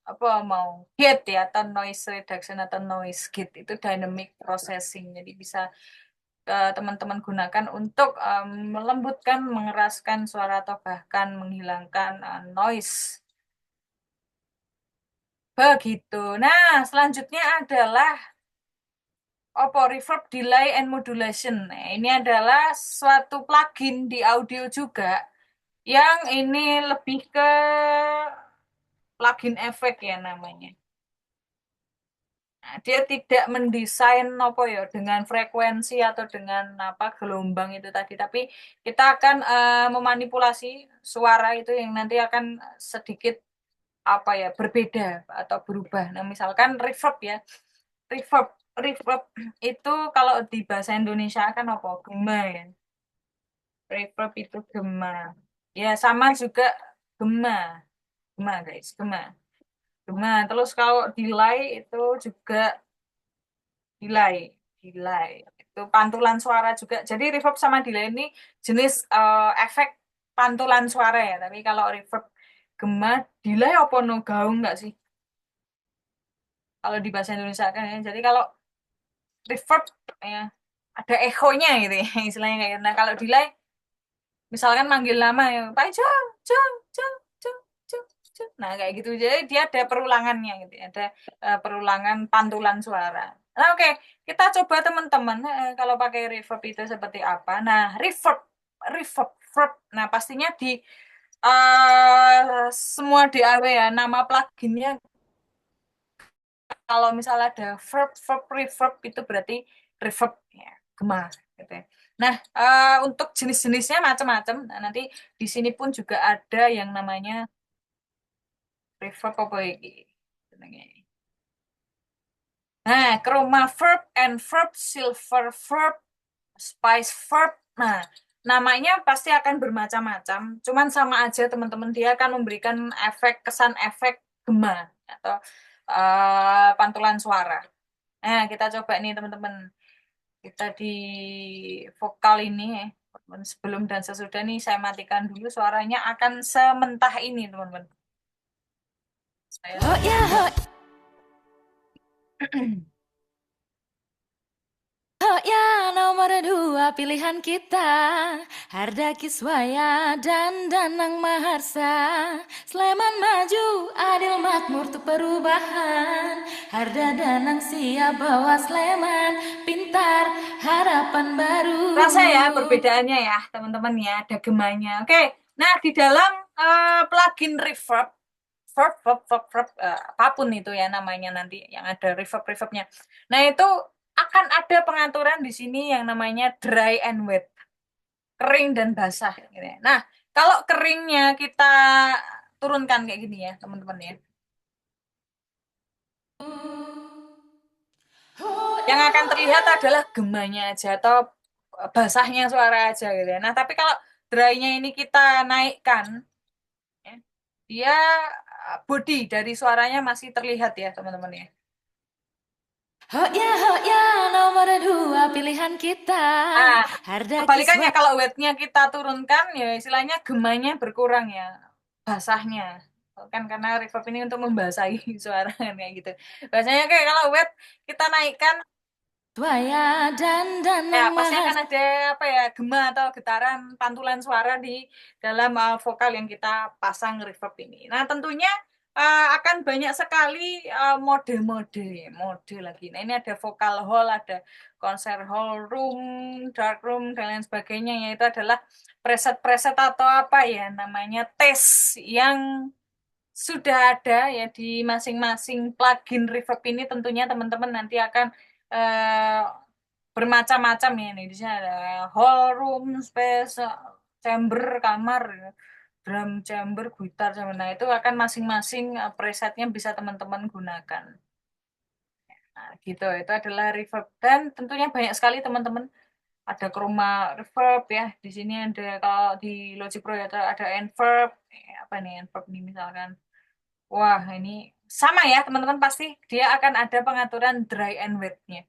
apa mau gate ya atau noise reduction atau noise gate itu dynamic processing. Jadi bisa teman-teman gunakan untuk melembutkan, mengeraskan suara atau bahkan menghilangkan noise. Begitu. Nah, selanjutnya adalah apa reverb, delay, and modulation. Nah, ini adalah suatu plugin di audio juga yang ini lebih ke plugin efek ya namanya. Nah, dia tidak mendesain apa ya dengan frekuensi atau dengan apa gelombang itu tadi, tapi kita akan memanipulasi suara itu yang nanti akan sedikit apa ya berbeda atau berubah. Nah, misalkan reverb ya. Reverb, reverb itu kalau di bahasa Indonesia kan apa? Gema ya. Reverb itu gema. Ya, sama juga gema. Gema, guys, gema. Gema. Terus kalau delay itu juga delay. Delay. Itu pantulan suara juga. Jadi reverb sama delay ini jenis efek pantulan suara ya. Tapi kalau reverb gema, delay apa no gaung nggak sih? Kalau di bahasa Indonesia kan ya. Jadi kalau reverb ya ada echonya gitu ya istilahnya kayak gitu. Nah kalau delay misalkan manggil nama ya Pak Jo Jo Jo Jo Jo Jo. Nah kayak gitu jadi dia ada perulangannya gitu ya. Ada perulangan pantulan suara. Nah oke kita coba teman-teman kalau pakai reverb itu seperti apa. Nah reverb reverb verb. Nah pastinya di semua DAW ya nama pluginnya kalau misalnya ada verb, verb, reverb itu berarti reverb ya, gema gitu ya. Nah, untuk jenis-jenisnya macam-macam. Nah, nanti di sini pun juga ada yang namanya reverb apa iki? Nah, chroma verb, and verb, silver verb, spice verb. Nah, namanya pasti akan bermacam-macam. Cuman sama aja teman-teman dia akan memberikan efek kesan efek gema atau pantulan suara. Nah, kita coba nih teman-teman. Kita di vokal ini sebelum dan sesudah nih saya matikan dulu suaranya akan sementah ini teman-teman. Oh ya, oh. Oh ya, nomor 2 pilihan kita Harda Kiswaya dan Danang Maharsa Sleman maju, adil makmur tuh perubahan Harda Danang siap bawa Sleman Pintar, harapan baru Rasa ya perbedaannya ya teman-teman ya, ada gemanya. Oke, nah di dalam plugin reverb, apapun itu ya namanya nanti yang ada reverb-reverbnya. Nah itu akan ada pengaturan di sini yang namanya dry and wet, kering dan basah. Gitu ya. Nah kalau keringnya kita turunkan kayak gini ya teman-teman ya. Yang akan terlihat adalah gemanya aja atau basahnya suara aja gitu ya. Nah, tapi kalau dry-nya ini kita naikkan, ya, dia body dari suaranya masih terlihat ya teman-teman ya. Oh ya, nomor 2 pilihan kita Nah, Harda kebalikannya Kiswaya kalau wet-nya kita turunkan ya istilahnya gemanya berkurang ya, basahnya. Kan karena reverb ini untuk membasahi suara kayak gitu. Biasanya kayak kalau wet kita naikkan dan ya, Danang pasti akan Maharsa ada apa ya gema atau getaran pantulan suara di dalam vokal yang kita pasang reverb ini. Nah, tentunya akan banyak sekali mode-mode, mode lagi. Nah, ini ada vocal hall, ada concert hall room, dark room dan lain sebagainya. Yaitu adalah preset-preset atau apa ya namanya tes yang sudah ada ya di masing-masing plugin reverb ini. Tentunya teman-teman nanti akan eh, bermacam-macam ya nih. Di sini ada hall room, space, chamber, kamar, drum chamber, gitar, chamber. Nah, itu akan masing-masing presetnya bisa teman-teman gunakan. Nah, gitu. Itu adalah reverb dan tentunya banyak sekali teman-teman. Ada chroma reverb ya. Di sini ada kalau di Logic Pro ya ada enverb. Apa nih enverb nih misalkan. Wah, ini sama ya teman-teman pasti dia akan ada pengaturan dry and wet-nya.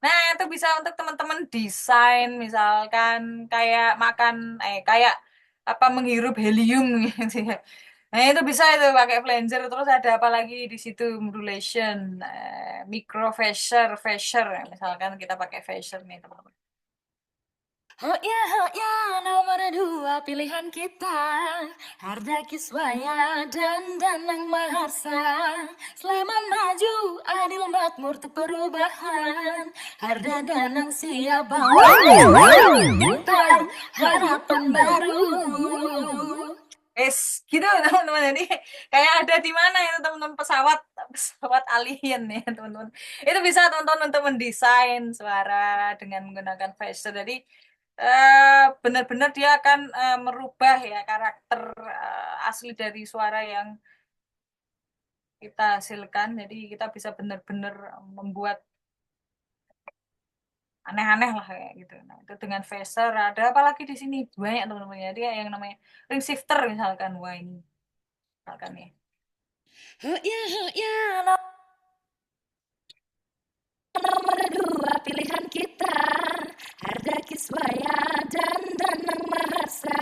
Nah, itu bisa untuk teman-teman desain, misalkan kayak makan, kayak apa menghirup helium gitu ya. Nah, itu bisa itu pakai flanger. Terus ada apa lagi di situ modulation, micro phaser, phaser. Misalkan kita pakai phaser nih teman-teman. Oh ya, nomor 2 pilihan kita Harda Kiswaya dan Danang Maharsa Sleman maju, adil makmur untuk perubahan Harda Danang siap bawa kita harapan baru. Gitu teman-teman. Jadi kayak ada di mana itu teman-teman, pesawat pesawat alien ya teman-teman. Itu bisa teman-teman untuk mendesain suara dengan menggunakan phaser. Jadi benar-benar dia akan merubah ya karakter asli dari suara yang kita hasilkan. Jadi kita bisa benar-benar membuat aneh-aneh lah kayak gitu. Nah, itu dengan phaser. Ada apa lagi di sini? Banyak teman-teman. Jadi yang namanya ring shifter misalkan. Wah, ini misalkan ya. Oh ya, nomor 2 pilihan kita Harda Kiswaya dan Danang Maharsa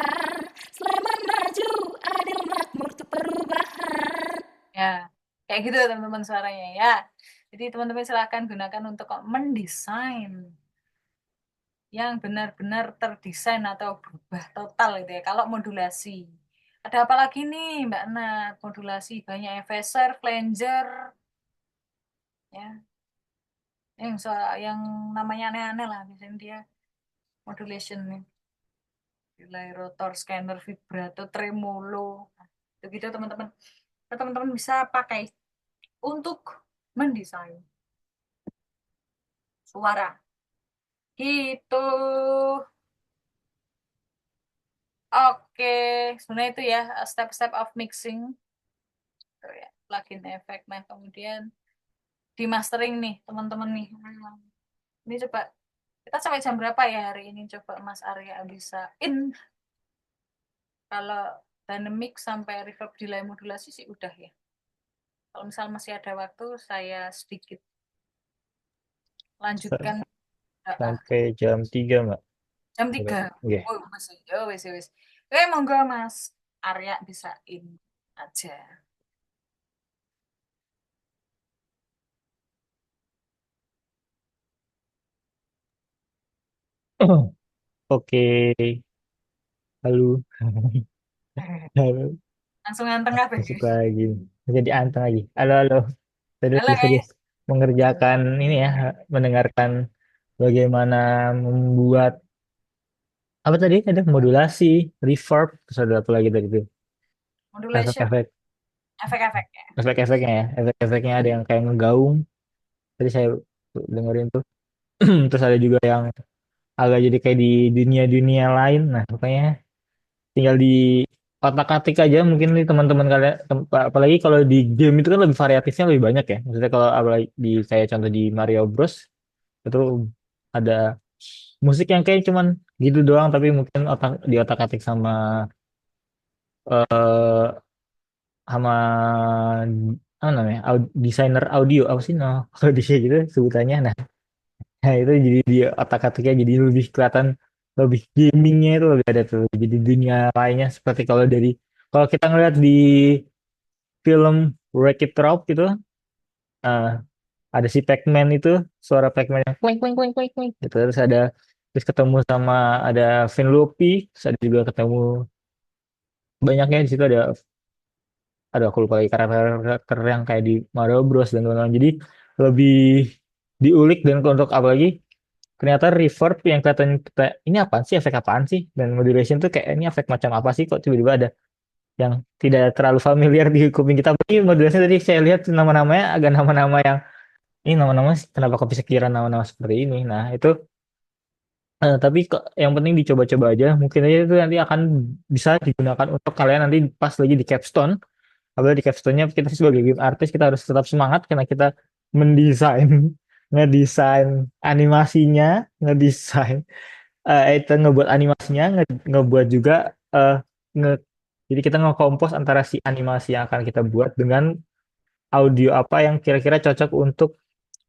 Sleman maju, adil makmur untuk perubahan. Ya, kayak gitu teman-teman suaranya ya. Jadi teman-teman silakan gunakan untuk mendesain yang benar-benar terdesain atau berubah total gitu ya. Kalau modulasi, ada apa lagi nih Mbak Nat? Modulasi banyak ya, phaser, flanger, ya, yang namanya aneh-aneh lah. Biasanya dia modulation nih. Delay, rotor, scanner, vibrato, tremolo, begitu teman-teman. Teman-teman bisa pakai untuk mendesain suara. Gitu. Oke, sebenarnya itu ya step-step of mixing. Tuh ya, plugin efek. Nah, kemudian di mastering nih, teman-teman nih. Ini coba kita sampai jam berapa ya hari ini? Coba Mas Arya bisa kalau dynamic sampai reverb delay modulasi sih udah ya. Kalau misal masih ada waktu, saya sedikit lanjutkan. Sampai jam 3, Mbak. Jam 3. Oke. Oh, masih. Oh, wis. Oke, monggo Mas Arya bisa aja. Oke. Halo. Halo. Langsung anteng kabeh. Masuk lagi. Jadi anteng lagi. Halo, halo. Tadi Halo, serius mengerjakan ini ya, mendengarkan bagaimana membuat apa tadi? Ada modulasi, reverb, terus ada apa lagi tadi itu? modulation, Efek-efek, efek-efek ya. efek-efeknya ya. Efek-efeknya ada yang kayak ngegaung. Tadi saya dengerin tuh. Terus ada juga yang agak jadi kayak di dunia-dunia lain. Nah, pokoknya tinggal di otak-atik aja mungkin nih teman-teman kalian, apalagi kalau di game itu kan lebih variatifnya lebih banyak ya. Maksudnya kalau apalagi di kayak contoh di Mario Bros itu ada musik yang kayak cuman gitu doang, tapi mungkin di otak-atik sama eh sama apa namanya, desainer audio apa sih, no kalau di kayak gitu sebutannya. Nah, itu jadi di otak-atiknya jadi lebih kelihatan, lebih gamingnya itu lebih ada tuh. Jadi dunia lainnya seperti kalau kita ngeliat di film Wreck-It Ralph gitu, eh, ada si Pac-Man itu, suara Pac-Man yang kling kling kling kling kling gitu. Terus ketemu sama ada Vanellope, terus ada juga ketemu banyaknya di situ, ada aku lupa lagi karakter yang kayak di Mario Bros dan teman-teman. Jadi lebih diulik, dan untuk apalagi ternyata reverb yang kelihatan kita ini apaan sih, efek apaan sih, dan modulation tuh kayak ini efek macam apa sih, kok tiba-tiba ada yang tidak terlalu familiar di kuping kita. Tapi modulation tadi saya lihat nama-namanya agak nama-nama yang ini, nama-nama kenapa kok bisa kira nama-nama seperti ini. Nah itu tapi kok yang penting dicoba-coba aja, mungkin aja itu nanti akan bisa digunakan untuk kalian nanti pas lagi di capstone. Apalagi di capstone-nya kita sebagai game artist kita harus tetap semangat karena kita mendesain ngedesain animasinya, ngedesain itu ngebuat animasinya, ngebuat juga eh, nge jadi kita ngekompos antara si animasi yang akan kita buat dengan audio apa yang kira-kira cocok untuk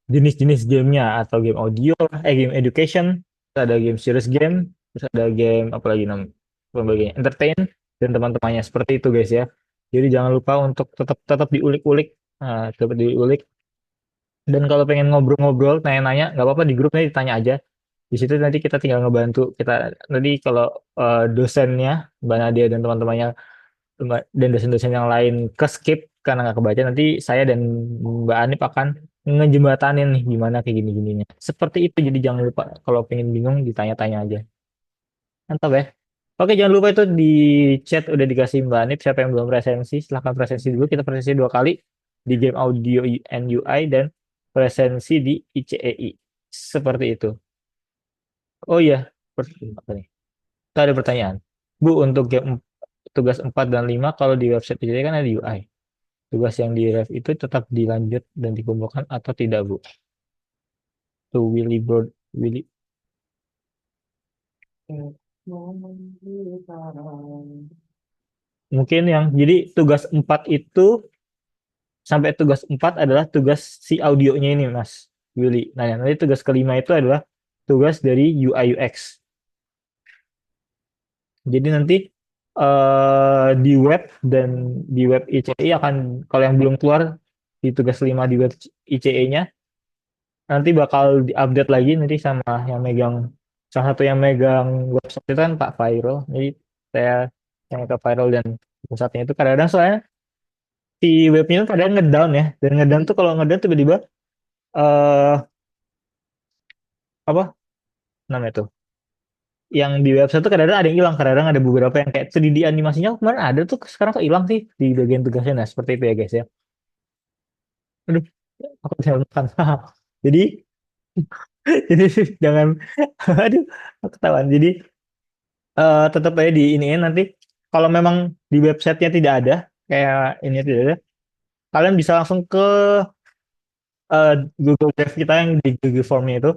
jenis-jenis gamenya atau game audio, game education, terus ada game serious game, terus ada game apa lagi namanya, entertain dan teman-temannya seperti itu guys ya. Jadi jangan lupa untuk tetap tetap diulik-ulik, tetap diulik. Dan kalau pengen ngobrol-ngobrol, tanya-nanya, nggak apa-apa di grup nanti ditanya aja. Di situ nanti kita tinggal ngebantu. Kita nanti kalau dosennya, Mbak Nadia dan teman-temannya dan dosen-dosen yang lain ke skip karena nggak kebaca, nanti saya dan Mbak Anip akan ngejembatanin nih gimana kayak gini-gininya. Seperti itu, jadi jangan lupa kalau pengen bingung ditanya-tanya aja. Mantap ya. Oke, jangan lupa itu di chat udah dikasih Mbak Anip. Siapa yang belum presensi, silahkan presensi dulu. Kita presensi 2 kali di game audio and UI dan presensi di ICEI. Seperti itu. Oh iya, apa nih? Kita ada pertanyaan. Bu, untuk game tugas 4 dan 5 kalau di website ICEI kan ada UI. Tugas yang di ref itu tetap dilanjut dan dikumpulkan atau tidak, Bu? Tuh Willy Broad, Willy. Mungkin yang jadi tugas 4 itu sampai tugas 4 adalah tugas si audionya ini, Mas Willy. Nah, nanti tugas kelima itu adalah tugas dari UI UX. Jadi nanti di web dan di web ICE akan, kalau yang belum keluar di tugas 5 di web ICE-nya, nanti bakal diupdate lagi nanti sama yang megang, salah satu yang megang website itu kan Pak Fairul. Jadi saya yang ke Fairul dan pusatnya itu kadang-kadang soalnya si webnya itu kadang ngedown ya, dan ngedown tuh kalau ngedown tiba-tiba eh apa namanya tuh, yang di website tuh kadang-kadang ada yang hilang, kadang-kadang ada beberapa yang kayak 3D animasinya kemarin ada tuh sekarang kok hilang sih di bagian tugasnya. Nah seperti itu ya guys ya. Aduh, aku bisa makan. Jadi jadi jangan, aduh aku ketahuan. Jadi tetap aja di iniin nanti. Kalau memang di websitenya tidak ada, kayak ini tidak ada, kalian bisa langsung ke eh, Google Drive kita yang di Google Formnya itu,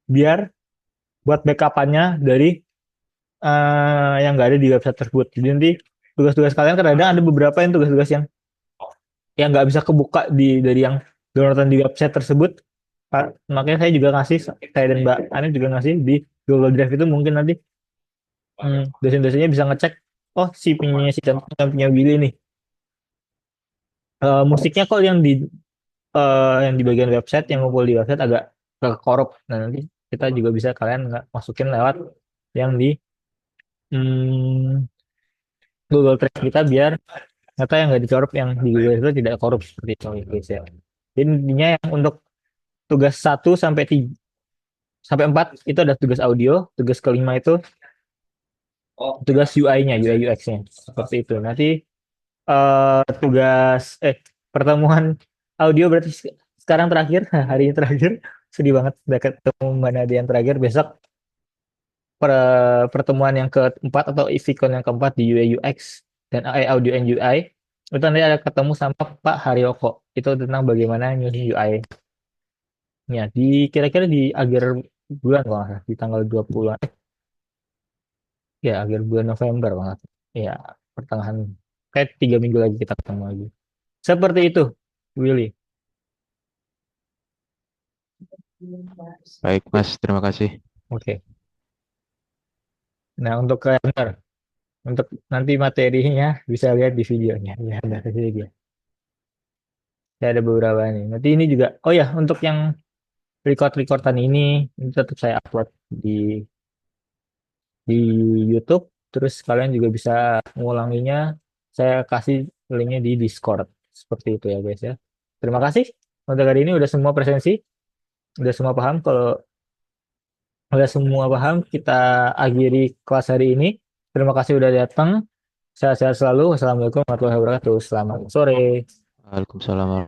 biar buat backupannya dari yang nggak ada di website tersebut. Jadi nanti tugas-tugas kalian kadang-kadang ada beberapa yang tugas-tugas yang nggak bisa kebuka dari yang downloadan di website tersebut. Makanya saya juga ngasih, saya dan Mbak Ani juga ngasih di Google Drive itu, mungkin nanti dosen-dosennya bisa ngecek, oh si punya si yang punya Willy nih. Musiknya kok yang di bagian website yang ngumpul di website agak korup. Nah nanti kita juga bisa kalian nggak masukin lewat yang di hmm, Google Drive kita, biar data yang nggak dikorup yang di Google itu tidak korup seperti itu ya guys ya. Jadi intinya yang untuk tugas 1 sampai 4 itu ada tugas audio, tugas kelima itu tugas UI-nya, UI UX-nya seperti itu. Nanti tugas pertemuan audio berarti sekarang terakhir, hari ini terakhir, sedih banget udah ketemu Mbak Nadia yang terakhir. Besok pertemuan yang keempat atau Ifikon yang keempat di UI UX dan audio and UI itu nanti ada ketemu sama Pak Haryoko, itu tentang bagaimana nyusun UI nya di kira-kira di akhir bulan kalau nggak salah, di tanggal 20 ya, akhir bulan November banget ya, pertengahan, kayak 3 minggu lagi kita ketemu lagi seperti itu Willy. Baik, Mas. Terima kasih. Oke. Nah untuk untuk nanti materinya bisa lihat di videonya ya, ada video. Saya ada beberapa nih. Nanti ini juga, oh ya, untuk yang recordan ini tetap saya upload di YouTube. Terus kalian juga bisa mengulanginya. Saya kasih linknya di Discord. Seperti itu ya guys ya. Terima kasih. Untuk hari ini udah semua presensi. Udah semua paham. Kalau udah semua paham, kita akhiri kelas hari ini. Terima kasih udah datang. Sehat-sehat selalu. Wassalamualaikum warahmatullahi wabarakatuh. Selamat sore. Waalaikumsalam.